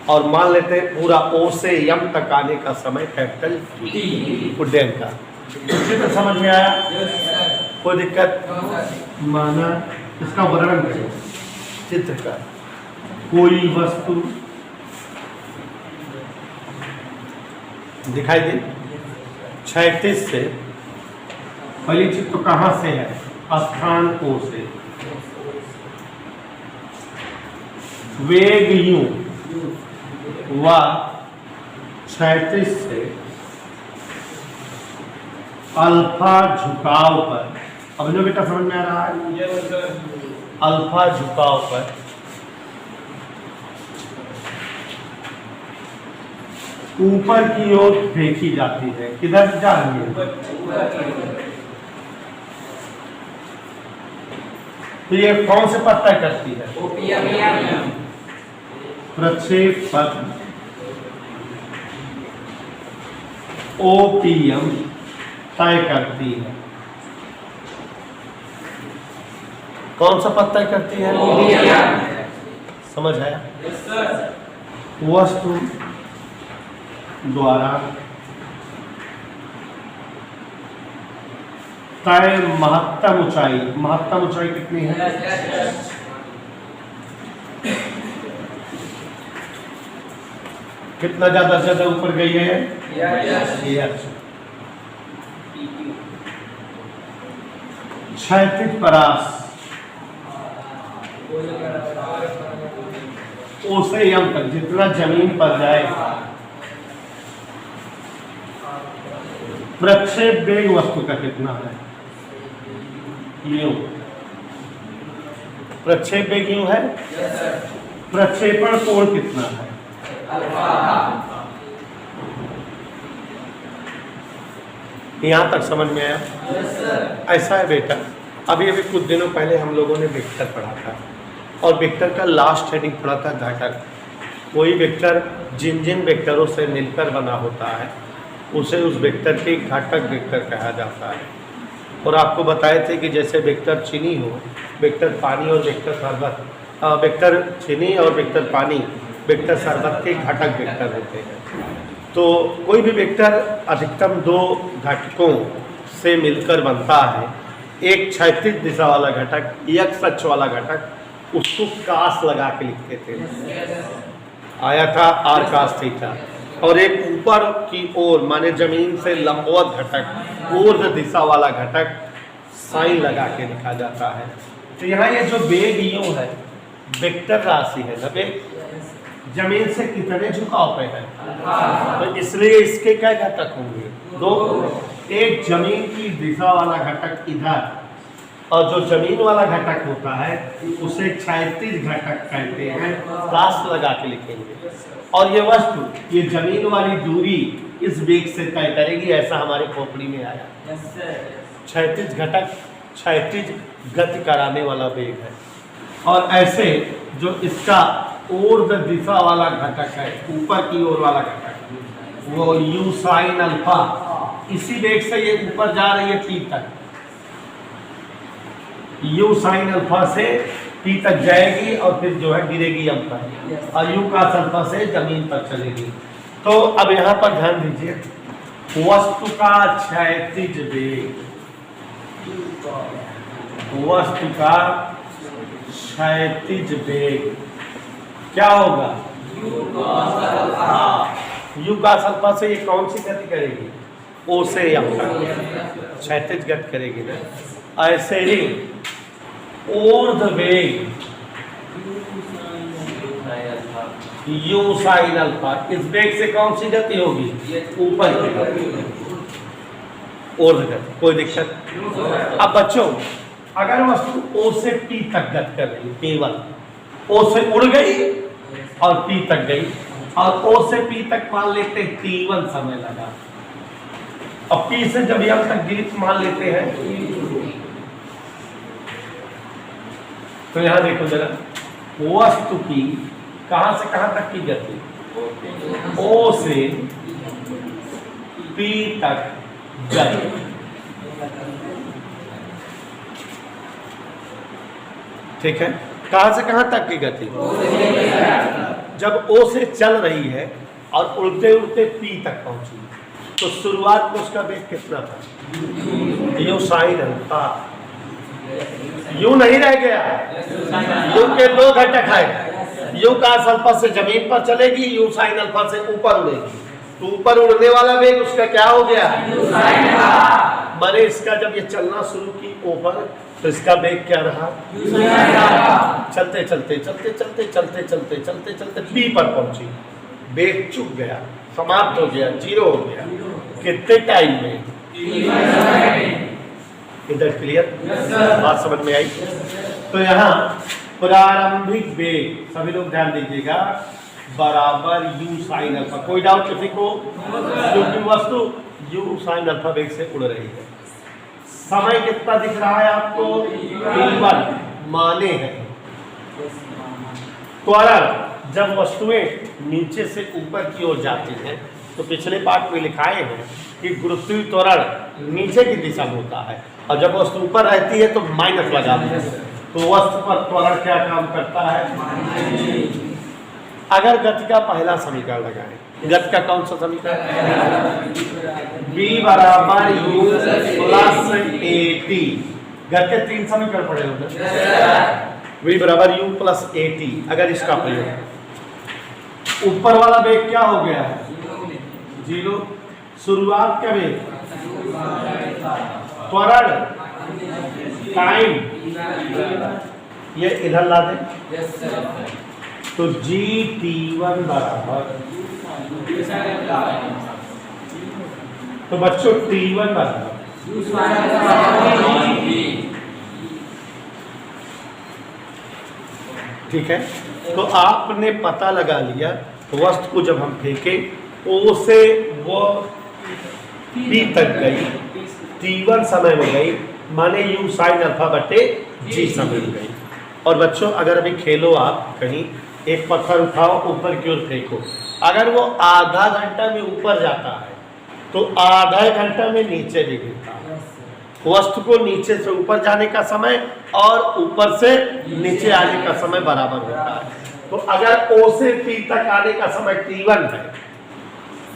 और मान लेते हैं पूरा O से M तक आने का समय कैपिटल T उड्डयन का। चित्र समझ में आया? कोई दिक्कत? माना इसका वर्णन करें चित्र का। कोई वस्तु दिखाई दे क्षैतिज से, पहली चित्र तो कहाँ से है? स्थान O से। वेग यूं व क्षैतिज से अल्फा झुकाव पर। अब जो बेटा समझ में आ रहा है? अल्फा झुकाव पर ऊपर की ओर फेंकी जाती है। किधर जा रही है? तो ये कौन से पथ तय करती है? प्रक्षेप पथ OPM तय करती है। कौन सा पथ तय करती है? समझ आया? वस्तु द्वारा तय महत्तम ऊंचाई। महत्तम ऊंचाई कितनी है? कितना ज्यादा से ज्यादा ऊपर गई है? क्षैतिज परास O से M तक जितना जमीन पर जाएगा। प्रक्षेप वेग वस्तु का कितना है? यूं। प्रक्षेप वेग यूं है। प्रक्षेपण कोण कितना है? यहां तक समझ में आया? ऐसा है बेटा, अभी कुछ दिनों पहले हम लोगों ने वेक्टर पढ़ा था और वेक्टर का लास्ट हेडिंग पढ़ा था घटक। कोई वेक्टर जिन जिन वेक्टरों से मिलकर बना होता है उसे उस वेक्टर के घटक वेक्टर कहा जाता है। और आपको बताए थे कि जैसे वेक्टर चीनी हो, वेक्टर पानी और वेक्टर शरबत, वेक्टर चीनी और वेक्टर पानी वेक्टर शरबत के घटक वेक्टर होते हैं। तो कोई भी वेक्टर अधिकतम दो घटकों से मिलकर बनता है। एक क्षैतिज दिशा वाला घटक, एक अक्ष वाला घटक, उसको कास लगा के लिखते थे, आया था आर कास थीटा। और एक ऊपर की ओर माने जमीन से लंबवत घटक, ऊर्ध्व दिशा वाला घटक साइन लगा के लिखा जाता है। तो यहाँ ये जो वेग यूं है, वेक्टर राशि है ना वेग, जमीन से कितने झुकाव पे है, तो इसलिए इसके क्या घटक होंगे, 2। एक जमीन की दिशा वाला घटक इधर, और जो जमीन वाला घटक होता है उसे क्षैतिज घटक कहते हैं, क्लास लगा के लिखेंगे। और ये वस्तु, ये जमीन वाली दूरी इस वेग से तय करेगी, ऐसा हमारे खोपड़ी में आया। क्षैतिज घटक क्षैतिज गति कराने वाला वेग है। और ऐसे जो इसका ऊर्ध्व दिशा वाला घटक है, ऊपर की ओर वाला घटक, वो u sin अल्फा, इसी वेग से ये ऊपर जा रही है P तक, u sin अल्फा से P तक जाएगी और फिर जो है गिरेगी m पर, और u cos अल्फा से जमीन पर चलेगी। तो अब यहाँ पर ध्यान दीजिए, वस्तु का क्षैतिज वेग, वस्तु का क्षैतिज वेग क्या होगा, u cos अल्फा से ये कौन सी गति करेगी, o से m तक क्षैतिज गति करेगी ना। ऐसे ही ऊर्ध्व वेग u sin अल्फा, इस वेग से कौन सी गति होगी, ऊपर की गति, ऊर्ध्व गति, कोई दिक्कत। अब बच्चों, अगर वस्तु O से P तक गति कर रही है, केवल O से उड़ गई और P तक गई, और O से P तक मान लेते हैं T1 समय लगा, और P से जब M तक गिरी मान लेते हैं, तो यहां देखो जरा, वस्तु की कहां से कहां तक की गति, O से P तक गति, ठीक है, कहां से कहां तक की गति, जब O से चल रही है और उड़ते उड़ते P तक पहुंची, तो शुरुआत में उसका वेग कितना था, u sin अल्फा, u नहीं रह गया, u के 2 घटक है, u cos अल्फा से जमीन पर चलेगी, u sin अल्फा से ऊपर उड़ेगी, तो ऊपर उड़ने वाला वेग उसका क्या हो गया, माने इसका जब ये चलना शुरू की ऊपर, तो इसका वेग क्या रहा, चलते चलते चलते चलते चलते चलते चलते चलते P पर पहुंची, वेग चुक गया, समाप्त हो गया, 0 हो गया, कितने टाइम में, इधर क्लियर, बात समझ में आई। तो यहाँ प्रारंभिक वेग, सभी लोग ध्यान दीजिएगा, बराबर u sin अल्फा, कोई डाउट किसी को, क्योंकि वस्तु u sin अल्फा वेग से उड़ रही है। समय कितना दिख रहा है आपको, T1 माने है। त्वरण, जब वस्तुएं नीचे से ऊपर की ओर जाती हैं, तो पिछले पाठ में लिखाए हैं कि गुरुत्वीय त्वरण नीचे की दिशा में होता है, और जब वस्तु ऊपर रहती है तो माइनस लगा देते हैं, तो वस्तु पर त्वरण क्या काम करता है। अगर गति का पहला समीकरण लगाएं, गति का कौन सा समीकरण, v बराबर u प्लस at, गति के 3 समीकरण पड़े होंगे, v बराबर u प्लस at, अगर इसका प्रयोग, ऊपर वाला वेग क्या हो गया है, 0, शुरुआत का वेग, त्वरण, टाइम, ये इधर ला दें, तो GT1 बराबर, तो बच्चों T1 बराबर, ठीक है। तो आपने पता लगा लिया, वस्तु को जब हम फेंके O से वो P तक गई, T1 समय में गई, माने u sin अल्फा बटे g समय में गई। और बच्चों, अगर अभी खेलो आप कहीं, एक पत्थर उठाओ, ऊपर की ओर फेंको, अगर वो आधा घंटा में ऊपर जाता है तो आधा घंटा में नीचे भी गिरता है। वस्तु को नीचे से ऊपर जाने का समय और ऊपर से नीचे आने का समय बराबर होता है। तो अगर O से P तक आने का समय T1 है,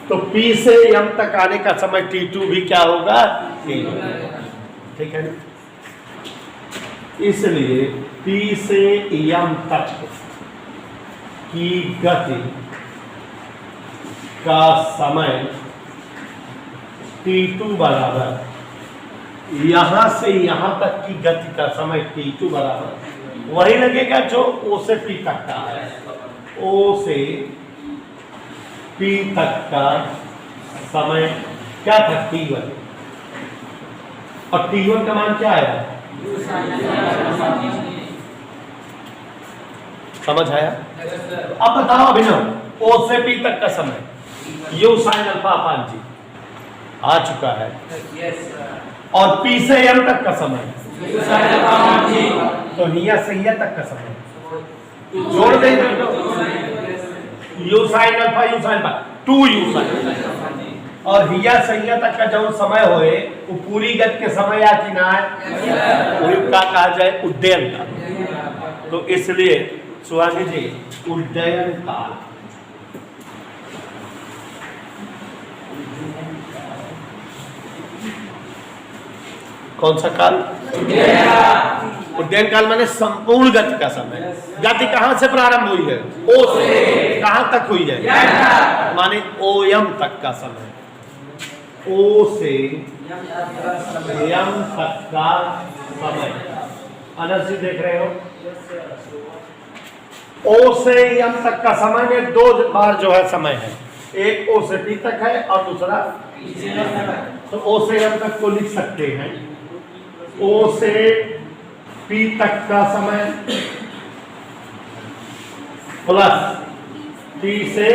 तो P से M तक आने का समय T2 भी क्या होगा, ठीक है। इसलिए P से M तक की गति का समय T2 बराबर, यहां से यहां तक की गति का समय T2 बराबर वही लगेगा जो ओ से पी तक का है। ओ से पी तक का समय क्या था? T1। और T1 का मान क्या आया? समझ आया? अब बताओ अभिनव, ओ से पी तक का समय यू साइन अल्फा अपान जी आ चुका है, और पी से एम तक का समय तो हिया से हिया तक का समय जोड़ देंगे तो u sine alpha u sine alpha 2 u sine, और हिया से हिया तक का जो समय होए वो पूरी गत के समय या कि ना है, वही का कहा जाए उड्डयन काल। तो इसलिए स्वामी जी उड्डयन काल कौन सा काल? उड्डयन काल माने संपूर्ण गति का समय। गति कहां से प्रारंभ हुई है? ओ से। कहां तक हुई है? माने ओयम तक का समय। ओ से यम तक का समय। अनंत जी देख रहे हो? ओ से यम तक का समय में 2 बार जो है समय है, एक ओ से पी तक है और दूसरा, तो ओ से यम तक को लिख सकते हैं ओ से पी तक का समय प्लस पी से,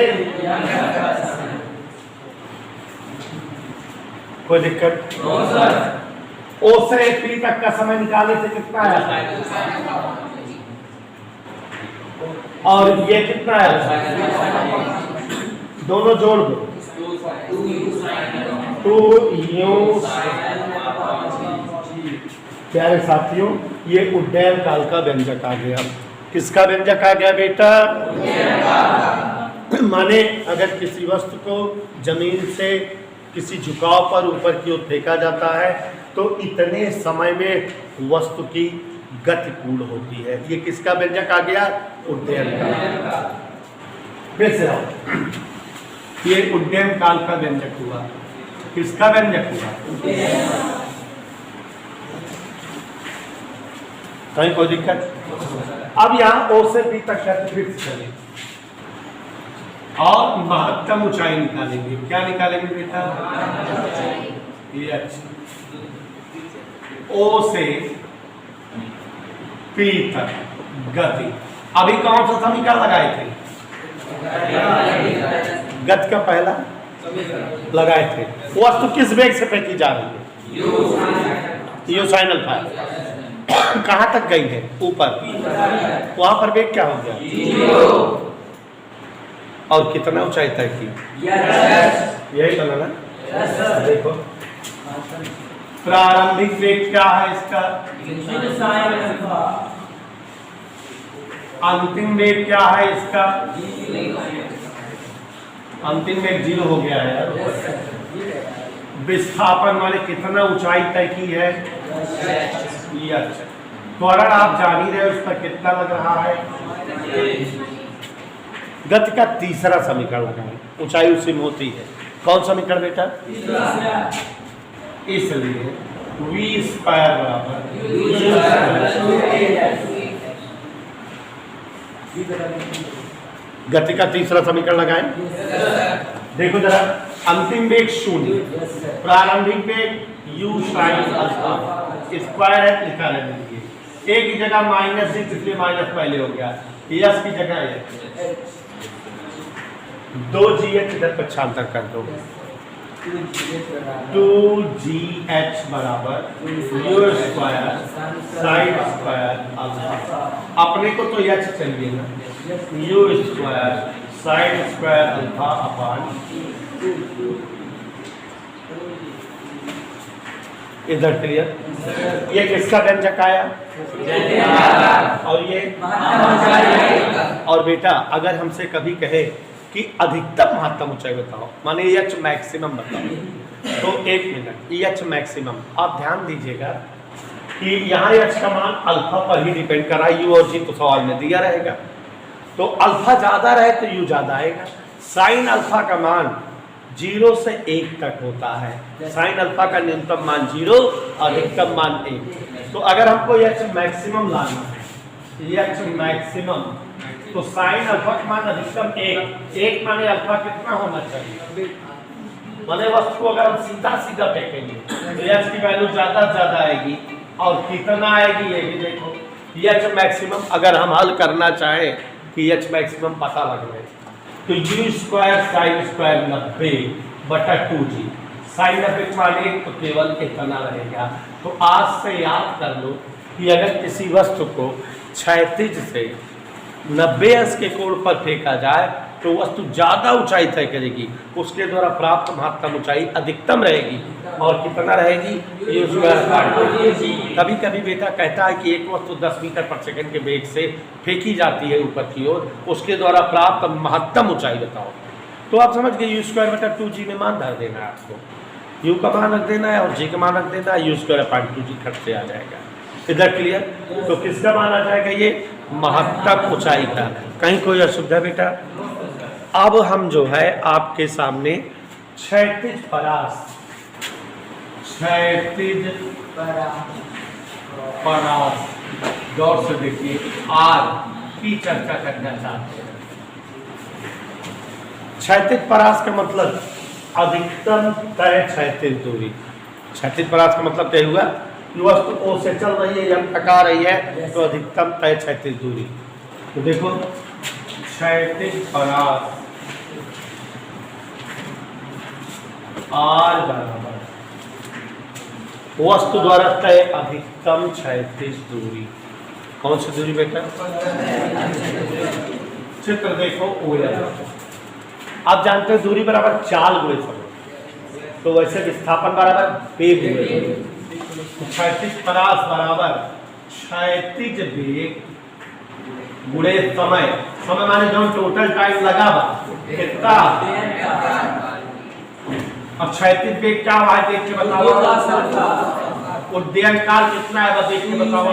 कोई दिक्कत? ओ से पी तक का समय निकालने से कितना आया? और ये कितना है? दोनों जोड़ दो 2 यू। प्यारे साथियों, ये उड्डयन काल का व्यंजक आ गया। किसका व्यंजक आ गया बेटा? माने अगर किसी वस्तु को जमीन से किसी झुकाव पर ऊपर की ओर फेंका जाता है तो इतने समय में वस्तु की गति पूर्ण होती है। ये किसका व्यंजक आ गया? उड्डयन काल। फिर से आओ, ये उड्डयन काल का व्यंजक हुआ। किसका व्यंजक हुआ? कहीं कोई दिक्कत? अब यहाँ ओ से बी तक फिर चले और महत्तम ऊंचाई निकालेंगे। क्या निकालेंगे बेटा? ओ से पी तक गति। अभी कौन सा समीकरण लगाए थे? गति का पहला लगाए थे। वस्तु किस वेग से फेंकी जा रही है? You sine alpha. कहां तक गई है? ऊपर। वहां पर वेग क्या हो गया? 0। और कितना ऊंचाई तय की? यही तो ना? देखो प्रारंभिक वेग क्या है इसका? अंतिम वेग क्या है इसका? अंतिम वेग 0 हो गया है यार। विस्थापन वाले कितना ऊंचाई तय की है? त्वरण आप जान ही रहे हो उसका कितना लग रहा है? गति का तीसरा समीकरण लगाएं। ऊंचाई उसी में होती है। कौन समीकरण बेटा? इसलिए v² बराबर गति का तीसरा समीकरण लगाएं। देखो जरा, अंतिम वेग 0, प्रारंभिक वेग u साइन अल्फा स्क्वायर है, लिखा रहने दीजिए। एक की जगह माइनस है इसलिए माइनस पहले हो गया, यस की जगह है 2gh इधर पक्षांतर कर दो। 2gh बराबर u square sine square alpha. अपने को तो h चाहिए ना, u square sine square alpha अपान इधर क्लियर। ये किसका व्यंजक आया? और ये और बेटा अगर हमसे कभी कहे कि अधिकतम महत्तम ऊंचाई बताओ, माने एच मैक्सिमम बताओ, तो 1 मिनट एच मैक्सिमम। आप ध्यान दीजिएगा कि यहाँ एच का मान अल्फा पर ही डिपेंड कर रहा है। यू और जी तो सवाल में दिया रहेगा, तो अल्फा ज्यादा रहे तो यू ज्यादा आएगा। साइन अल्फा का मान 0 से 1 तक होता है। साइन अल्फा का न्यूनतम मान 0, अधिकतम मान 1। तो अगर हमको एच मैक्सिमम लाना है एच मैक्सिमम, तो साइन अल्फा का मान अधिकतम एक माने अल्फा कितना होना चाहिए, माने वस्तु को अगर हम सीधा सीधा फेंकेंगे तो एच की वैल्यू ज्यादा से ज्यादा आएगी, और कितना आएगी ये भी देखो। एच मैक्सिमम अगर हम हल करना चाहें कि एच मैक्सिमम पता लग रहे तो u square sine square 90/2g, sine 90 माने तो केवल इतना रहेगा। तो आज से याद कर लो कि अगर किसी वस्तु को क्षैतिज से 90 अंश के कोण पर फेंका जाए तो वस्तु ज्यादा ऊंचाई तय करेगी, उसके द्वारा प्राप्त महत्तम ऊंचाई अधिकतम रहेगी, और कितना रहेगी, ये कभी कभी बेटा कहता है कि एक वस्तु 10 मीटर पर सेकंड के वेग से फेंकी जाती है ऊपर की ओर, उसके द्वारा प्राप्त महत्तम ऊंचाई बताओ। तो आप समझ गए u²/2g में मान धर देना है आपको, u का मान रख देना है और g का मान रख देना है, u²/2g खट से आ जाएगा। इधर क्लियर? तो किसका मान आ जाएगा, ये महत्तम ऊंचाई का। कहीं कोई असुविधा बेटा? अब हम जो है आपके सामने क्षैतिज परास गौर से देखिए आर की चर्चा करना चाहते हैं। क्षैतिज परास का मतलब अधिकतम तय क्षैतिज दूरी। क्षैतिज परास का मतलब क्या हुआ, वस्तु ओ से चल रही है या टका रही है तो अधिकतम तय क्षैतिज दूरी। तो देखो क्षैतिज परास आर बराबर वस्तु द्वारा तय अधिकतम क्षैतिज दूरी। कौन सी दूरी बेटा? चित्र देखो OL। आप जानते हो दूरी बराबर चाल गुणे समय, तो वैसे विस्थापन बराबर वेग गुणे। क्षैतिज परास बराबर क्षैतिज वेग गुणे समय। समय माने जो टोटल टाइम लगा कितना, अब क्षैतिज वेग क्या हुआ है देख के बताओ, उड्डयन काल कितना है देख के बताओ।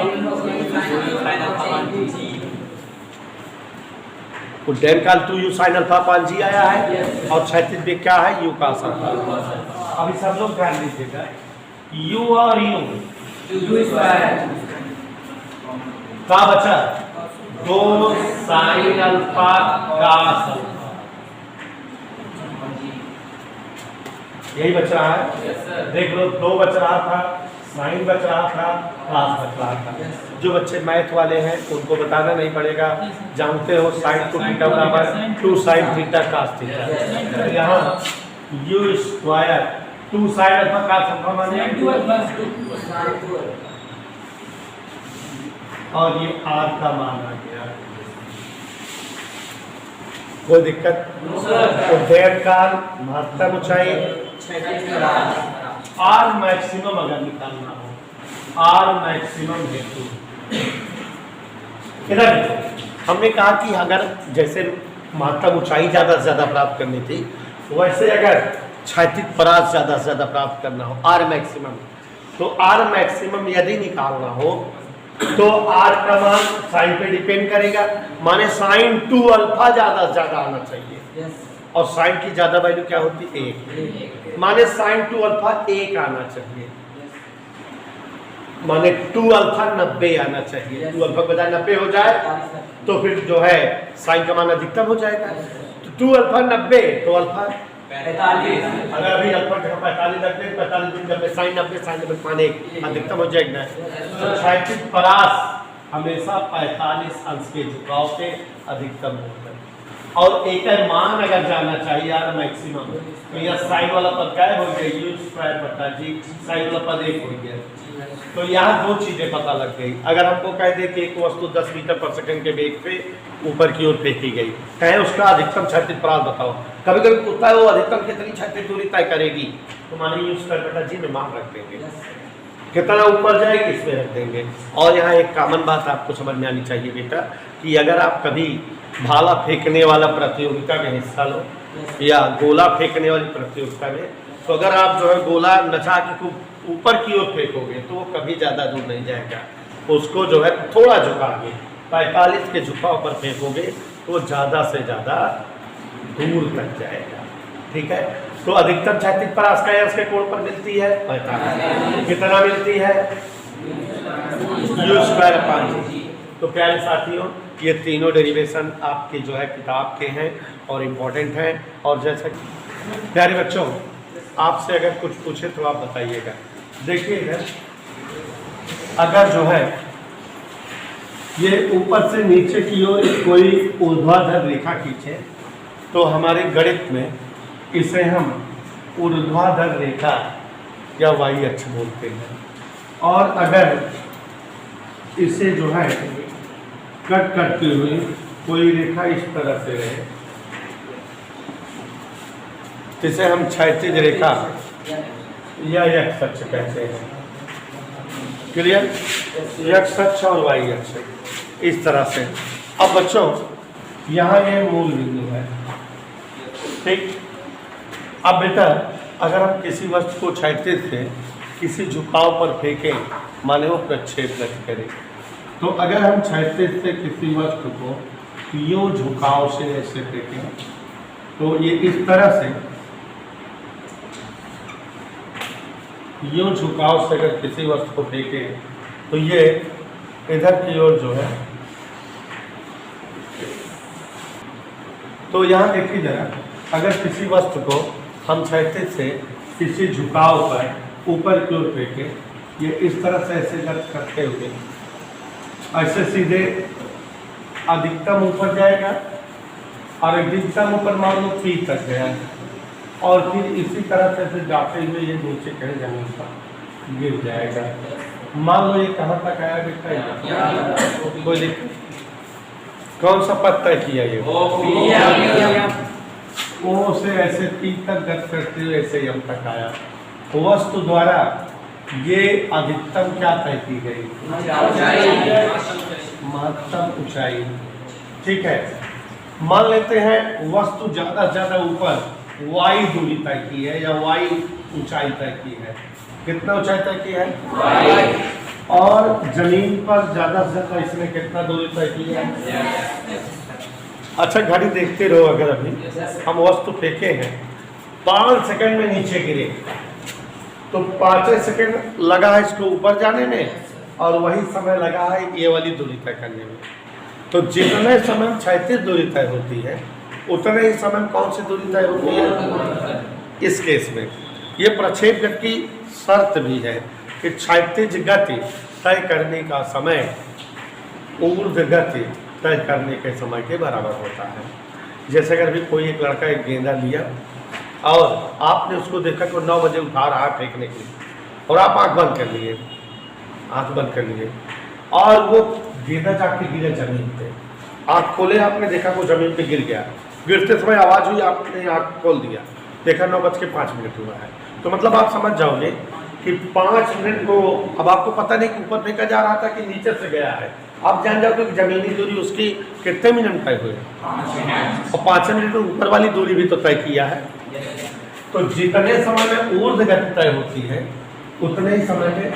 उड्डयन काल 2u sin α/g आया है, और क्षैतिज वेग क्या है, u का आसान। अभी सब लोग ध्यान दीजिएगा, u और u का बचा 2 sin α cos, यही बच रहा है। देख लो 2 बच रहा था, साइन बच रहा था, क्लास बच रहा था। जो बच्चे मैथ वाले हैं उनको बताना नहीं पड़ेगा, जानते हो साइन को थीटा बराबर 2 sin थीटा cos थीटा। यहाँ u² 2 sin alpha cos alpha माने, और ये r का मान आ गया। कोई दिक्कत? उड्डयन काल, महत्तम ऊंचाई, आर मैक्सिमम अगर निकालना हो, आर मैक्सिमम हेतु इधर हमने कहा कि अगर जैसे महत्तम ऊंचाई ज्यादा से ज्यादा प्राप्त करनी थी, वैसे अगर क्षैतिज परास ज्यादा से ज्यादा प्राप्त करना हो आर मैक्सिमम, तो आर मैक्सिमम यदि निकालना हो तो आर का मान साइन पे डिपेंड करेगा, माने साइन 2 अल्फा ज्यादा से ज्यादा आना चाहिए, और साइन की ज्यादा वैल्यू क्या होती है 1, माने साइन 2 अल्फा 1 आना चाहिए, माने 2 अल्फा 90 आना चाहिए। 2 अल्फा बजाय 90 हो जाए तो फिर जो है साइन का मान अधिकतम हो जाएगा। तो 2 अल्फा 90 तो अल्फा 45, अगर अभी अल्फा 45 रखते हैं, 45 90 साइन 90 माने अधिकतम हो जाएगा। तो क्षैतिज परास हमेशा 45 अंश के झुकाव पे अधिकतम होता है, और एक मान अगर जाना चाहिए यार मैक्सिमम, तो यह साइन वाला पद गायब हो गया, u²/g, साइन वाला पद 1 हो गया। तो यहाँ 2 चीजें पता लग गई। अगर हमको कह दे कि एक वस्तु 10 मीटर पर सेकंड के वेग से ऊपर की ओर फेंकी गई, कहे उसका अधिकतम क्षैतिज परास बताओ, कभी कभी पूछता है वो अधिकतम कितनी क्षैतिज दूरी तय करेगी, तो माने u²/g में मान रख देंगे, कितना ऊपर जाएगी इसमें रख देंगे। और यहाँ एक कॉमन बात आपको समझ में आनी चाहिए बेटा, कि अगर आप कभी भाला फेंकने वाला प्रतियोगिता में हिस्सा लो या गोला फेंकने वाली प्रतियोगिता में, तो अगर आप जो है गोला नचा के खूब ऊपर की ओर फेंकोगे तो वो कभी ज़्यादा दूर नहीं जाएगा, उसको जो है थोड़ा झुका के 45 के झुकाव पर फेंकोगे तो ज़्यादा से ज़्यादा दूर तक जाएगा। ठीक है, तो अधिकतम क्षैतिज परास का अंश के कोण पर मिलती है 45। कितना मिलती है? u²/g। तो प्यारे साथियों, ये तीनों डेरिवेशन आपके जो है किताब के हैं और इम्पोर्टेंट हैं। और जैसा कि प्यारे बच्चों, आपसे अगर कुछ पूछे तो आप बताइएगा। देखिए इधर अगर जो है ये ऊपर से नीचे की ओर कोई ऊर्ध्वाधर रेखा खींचे तो हमारे गणित में इसे हम ऊर्ध्वाधर रेखा या वाई अक्ष बोलते हैं। और अगर इसे जो है कट करते हुए कोई रेखा इस तरह से रहे जिसे हम क्षैतिज रेखा या एक्स अक्ष कहते हैं। क्लियर? एक्स अक्ष और वाई अक्ष इस तरह से। अब बच्चों यहाँ ये मूल बिंदु है, ठीक। अब बेटा अगर हम किसी वस्तु को क्षैतिज से किसी झुकाव पर फेंकें, माने वो प्रक्षेप गति करें, तो अगर हम क्षैतिज से किसी वस्तु को यूं झुकाव से ऐसे फेंकें तो ये इस तरह से यूं झुकाव से अगर किसी वस्तु को फेंकें तो ये इधर की ओर जो है, तो यहाँ देखिए जरा, अगर किसी वस्तु को हम क्षैतिज से किसी झुकाव पर ऊपर की ओर फेंकें, ये इस तरह से ऐसे करते हुए ऐसे सीधे अधिकतम ऊपर जाएगा और अधिकतम ऊपर मान लो P तक गया और फिर इसी तरह से ऐसे जाते हुए ये नीचे कहीं जमीन पर गिर जाएगा। मान लो ये कहाँ तक आया बेटा? कोई दिक्कत? कौन सा पद तय किया ये? ओ से ऐसे P तक गति करते हुए ऐसे M तक आया। वस्तु द्वारा ये अधिकतम क्या तय की गई? महत्तम ऊंचाई। ठीक है, मान लेते हैं वस्तु ज़्यादा से ज़्यादा ऊपर वाई दूरी तय की है या वाई ऊंचाई तय की है। कितना ऊंचाई तय की है? और जमीन पर ज़्यादा से ज़्यादा इसने कितना दूरी तय की है? अच्छा घड़ी देखते रहो। अगर अभी हम वस्तु फेंके हैं 5 सेकंड में नीचे गिरे तो 5 सेकंड लगा है इसको ऊपर जाने में और वही समय लगा है ये वाली दूरी तय करने में। तो जितने समय क्षैतिज दूरी तय होती है उतने ही समय कौन सी दूरी तय होती है? इस केस में ये प्रक्षेप गति की शर्त भी है कि क्षैतिज गति तय करने का समय ऊर्ध्व गति तय करने के समय के बराबर होता है। जैसे अगर भी कोई एक लड़का एक गेंदा लिया और आपने उसको देखा कि 9 बजे उठा रहा है फेंकने के लिए और आप आंख बंद कर लिए, आंख बंद कर लिए और वो गेंदा जाके गिरा जमीन पे। आंख खोले, आपने देखा वो जमीन पे गिर गया। गिरते समय आवाज़ हुई, आपने आंख खोल दिया, देखा 9:05 हुआ है। तो मतलब आप समझ जाओगे कि 5 मिनट को, अब आपको पता नहीं कि ऊपर फेंका जा रहा था कि नीचे से गया है, आप जान जाओगे कि जमीनी दूरी उसकी कितने मिनट तय हुए और 5 मिनट में ऊपर वाली दूरी भी तो तय किया है। तो जितने समय में ऊर्ध्व गति तय होती है उतने ही समय में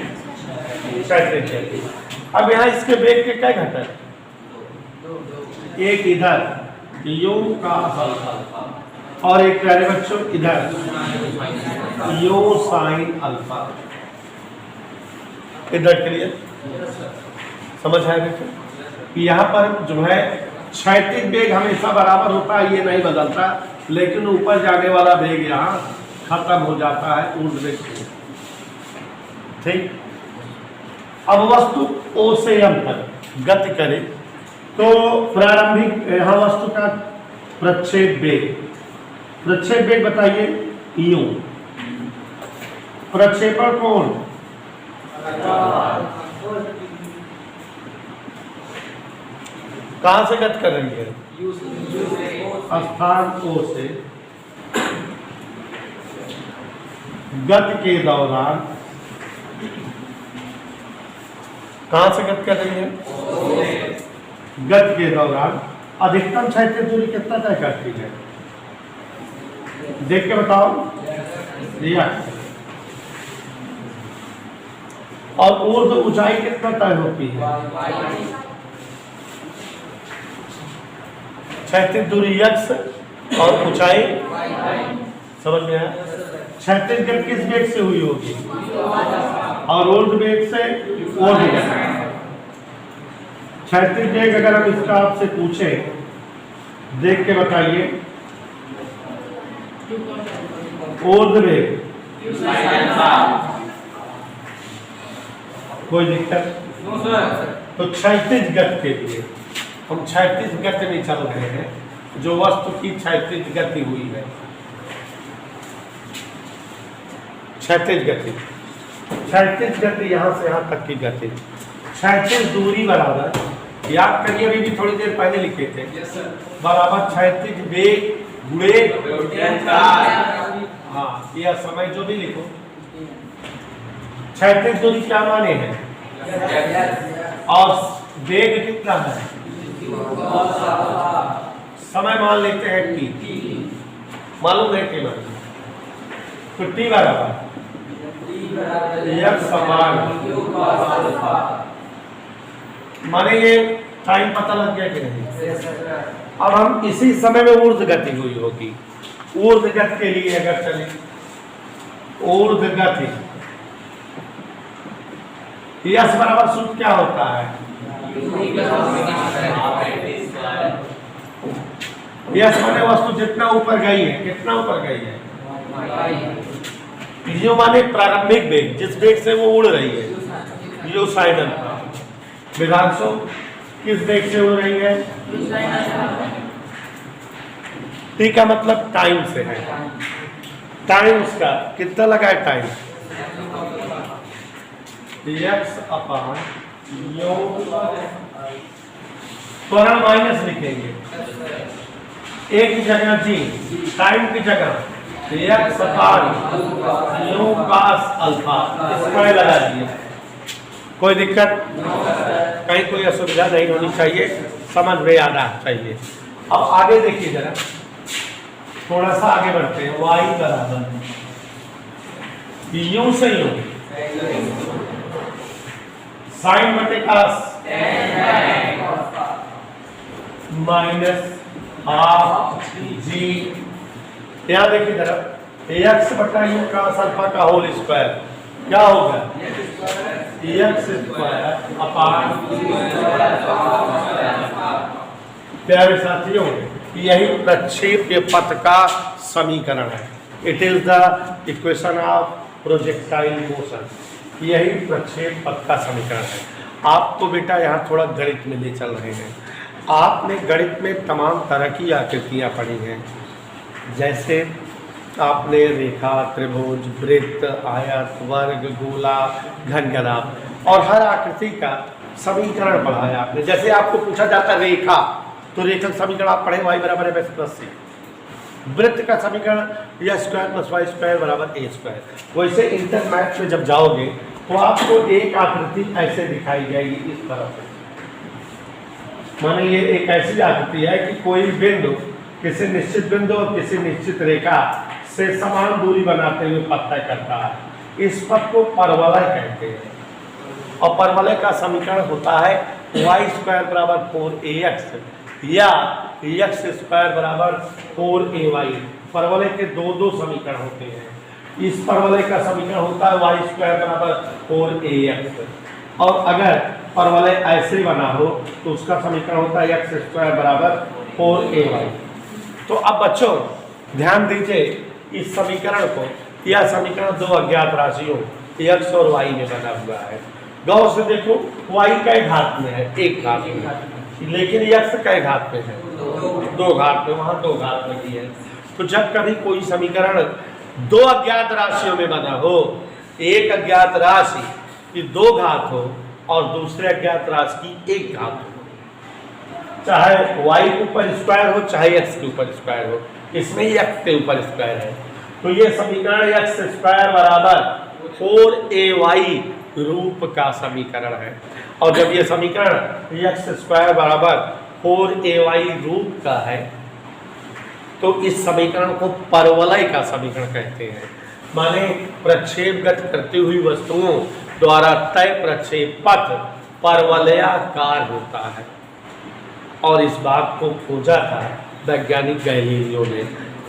क्षैतिज गति। अब यहाँ इसके वेग के क्या घटक? एक इधर यो का अल्फा और एक प्यारे बच्चों इधर यो साइन अल्फा। इधर क्लियर? समझ आया बेटा? यहाँ पर जो है क्षैतिज वेग हमेशा बराबर होता है, ये नहीं बदलता, लेकिन ऊपर जाने वाला वेग यहाँ खत्म हो जाता है ऊर्ध्व वेग से। ठीक। अब वस्तु O से M तक गति करे तो प्रारंभिक यहाँ वस्तु का प्रक्षेप वेग, प्रक्षेप वेग बताइए U। प्रक्षेपण कोण कहाँ से गति कर रही है? स्थान O से गति के दौरान कहाँ से गति कर रही है? गति के दौरान अधिकतम क्षैतिज दूरी कितना तय करती है? देख के बताओ। या और ऊर्ध्व ऊंचाई कितना तय होती है? क्षैतिज दूरी x और ऊंचाई, समझ में आया? क्षैतिज गति किस वेग से हुई होगी और ऊर्ध्व वेग से ऊर्ध्व। क्षैतिज वेग अगर हम इसका आपसे पूछें, देख के बताइए। ऊर्ध्व वेग कोई दिक्कत? तो क्षैतिज गति के लिए हम क्षैतिज गति में चल रहे हैं, जो वस्तु की क्षैतिज गति हुई है, क्षैतिज गति, क्षैतिज गति यहाँ से यहाँ तक की गति, क्षैतिज दूरी बराबर, याद करिए अभी भी थोड़ी देर पहले लिखे थे, बराबर क्षैतिज वेग गुणे हाँ, यह समय जो भी लिखो। क्षैतिज दूरी क्या माने हैं और वेग कितना है, समय मान लेते हैं टी, मालूम है कि नहीं? तो टी बराबर समान माने ये टाइम पता लग गया कि नहीं? अब हम इसी समय में ऊर्ध्व गति हुई होगी, ऊर्ध्व गति के लिए अगर चले, ऊर्ध्व गति यश बराबर सूत्र क्या होता है? यश माने वस्तु जितना ऊपर गई है, कितना ऊपर गई है, जो माने प्रारंभिक वेग, जिस वेग से वो उड़ रही है, जो साइडल विधांशो किस वेग से उड़ रही है? टी का मतलब टाइम से है, टाइम उसका कितना लगा है टाइम, x अपान यू, त्वरण माइनस लिखेंगे, एक की जगह जी, टाइम की जगह x upon u cos alpha, square लगा दिए। कोई दिक्कत? कहीं कोई असुविधा नहीं होनी चाहिए, समझ में आना चाहिए। अब आगे देखिए जरा, थोड़ा सा आगे बढ़ते हैं। y बराबर यू से यू साइन बटे कास माइनस हाफ जी, यहाँ देखिए जरा, एक्स बटा यू कास अल्फा का होल स्क्वायर क्या होगा? एक्स स्क्वायर अपान, प्यारे साथियों यही प्रक्षेप्य पथ का समीकरण है। It is the equation of projectile motion, यही प्रक्षेप पथ का समीकरण है। आपको बेटा यहाँ थोड़ा गणित में ले चल रहे हैं। आपने गणित में तमाम तरह की आकृतियाँ पढ़ी हैं, जैसे आपने रेखा, त्रिभुज, वृत्त, आयत, वर्ग, गोला, घनगराव, और हर आकृति का समीकरण पढ़ा है आपने। जैसे आपको पूछा जाता है रेखा, तो रेखा का समीकरण आप पढ़े y बराबर है प्लस सी, वृत्त का समीकरण या स्क्वायर प्लस वाई स्क्वायर बराबर ए स्क्वायर। वैसे इंटर मैथ में जब जाओगे तो आपको एक आकृति ऐसे दिखाई जाएगी इस तरह से, माने ये एक ऐसी आकृति है कि कोई बिंदु किसी निश्चित बिंदु और किसी निश्चित रेखा से समान दूरी बनाते हुए पथ तय करता है। इस पथ को परवलय कहते हैं, और परवलय का समीकरण होता है वाई स्क्वायर बराबर 4ax या एक्स स्क्वायर बराबर 4ay। परवलय के दो समीकरण होते हैं। इस परवलय का समीकरण होता है वाई स्क्वायर बराबर 4ax, और अगर परवलय ऐसे बना हो तो उसका समीकरण होता है एक्स स्क्वायर बराबर 4ay। तो अब बच्चों ध्यान दीजिए, इस समीकरण को, यह समीकरण दो अज्ञात राशियों x और y में बना हुआ है। गौर से देखो, y कई घात में है, एक घात में, लेकिन x कई घात में है, दो घात में, वहां दो घात लगी है। तो जब कभी कोई समीकरण दो अज्ञात राशियों में बना हो, एक अज्ञात राशि की दो घात हो और दूसरे अज्ञात राशि की एक घात हो, चाहे y के ऊपर स्क्वायर हो चाहे x के ऊपर स्क्वायर हो, इसमें ही x के ऊपर स्क्वायर है, तो ये समीकरण x स्क्वायर बराबर 4ay रूप का समीकरण है। और जब ये समीकरण x स्क्वायर बराबर 4ay रूप का है तो इस समीकरण को परवलय का समीकरण कहते हैं। माने प्रक्षेपगत करती हुई वस्तुओं द्वारा तय प्रक्षेप पथ परवलयाकार होता है, और इस बात को खोजा था वैज्ञानिक गैलीलियो ने।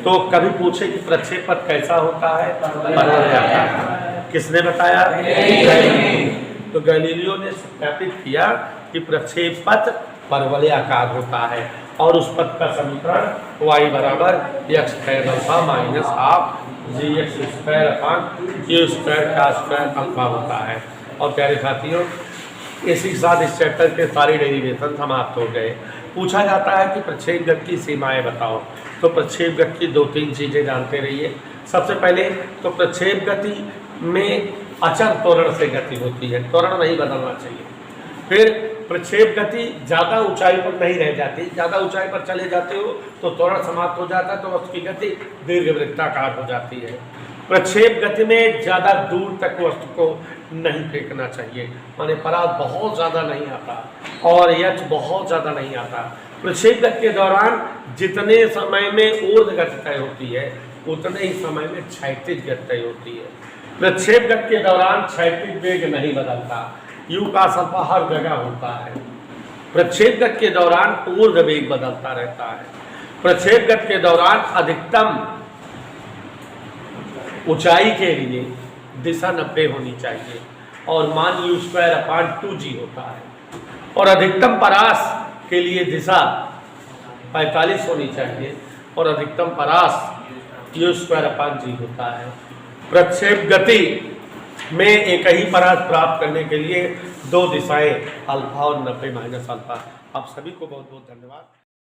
तो कभी पूछे कि प्रक्षेप पथ कैसा होता है? परवलयाकार। किसने बताया? तो गैलीलियो ने सत्यापित किया कि प्रक्षेप पथ परवलयाकार होता है और उस पथ का समीकरण y बराबर x square alpha minus half g x square upon q square का स्क्वायर अल्फा होता है। और प्यारे साथियों, इसी के साथ इस चैप्टर के सारी डेरिवेशन समाप्त हो गए। पूछा जाता है कि प्रक्षेप गति की सीमाएं बताओ, तो प्रक्षेप गति की 2-3 चीज़ें जानते रहिए। सबसे पहले तो प्रक्षेप गति में अचर त्वरण से गति होती है, त्वरण नहीं बदलना चाहिए। फिर प्रक्षेप गति ज़्यादा ऊंचाई पर नहीं रह जाती, ज़्यादा ऊंचाई पर चले जाते हो तो त्वरण समाप्त हो जाता है, तो उसकी गति दीर्घवृत्ताकार हो जाती है। प्रक्षेप गति में ज़्यादा दूर तक वस्तु को नहीं फेंकना चाहिए, माने पराग बहुत ज़्यादा नहीं आता और यच बहुत ज़्यादा नहीं आता। प्रक्षेप गति के दौरान जितने समय में ऊर्ध्व गति तय होती है उतने ही समय में क्षैतिज गति तय होती है। प्रक्षेप गति के दौरान क्षैतिज वेग नहीं बदलता, यू का अल्फा हर जगह होता है। प्रक्षेप गति के दौरान ऊर्ध्व वेग बदलता रहता है। प्रक्षेप गति के दौरान अधिकतम ऊंचाई के लिए दिशा 90 होनी चाहिए और मान यू स्क्वायर अपान 2g होता है और अधिकतम परास के लिए दिशा 45 होनी चाहिए और अधिकतम परास यू स्क्वायर अपान g होता है। प्रक्षेप गति में एक ही परास प्राप्त करने के लिए 2 दिशाएं अल्फा और 90 माइनस अल्फा। आप सभी को बहुत बहुत धन्यवाद।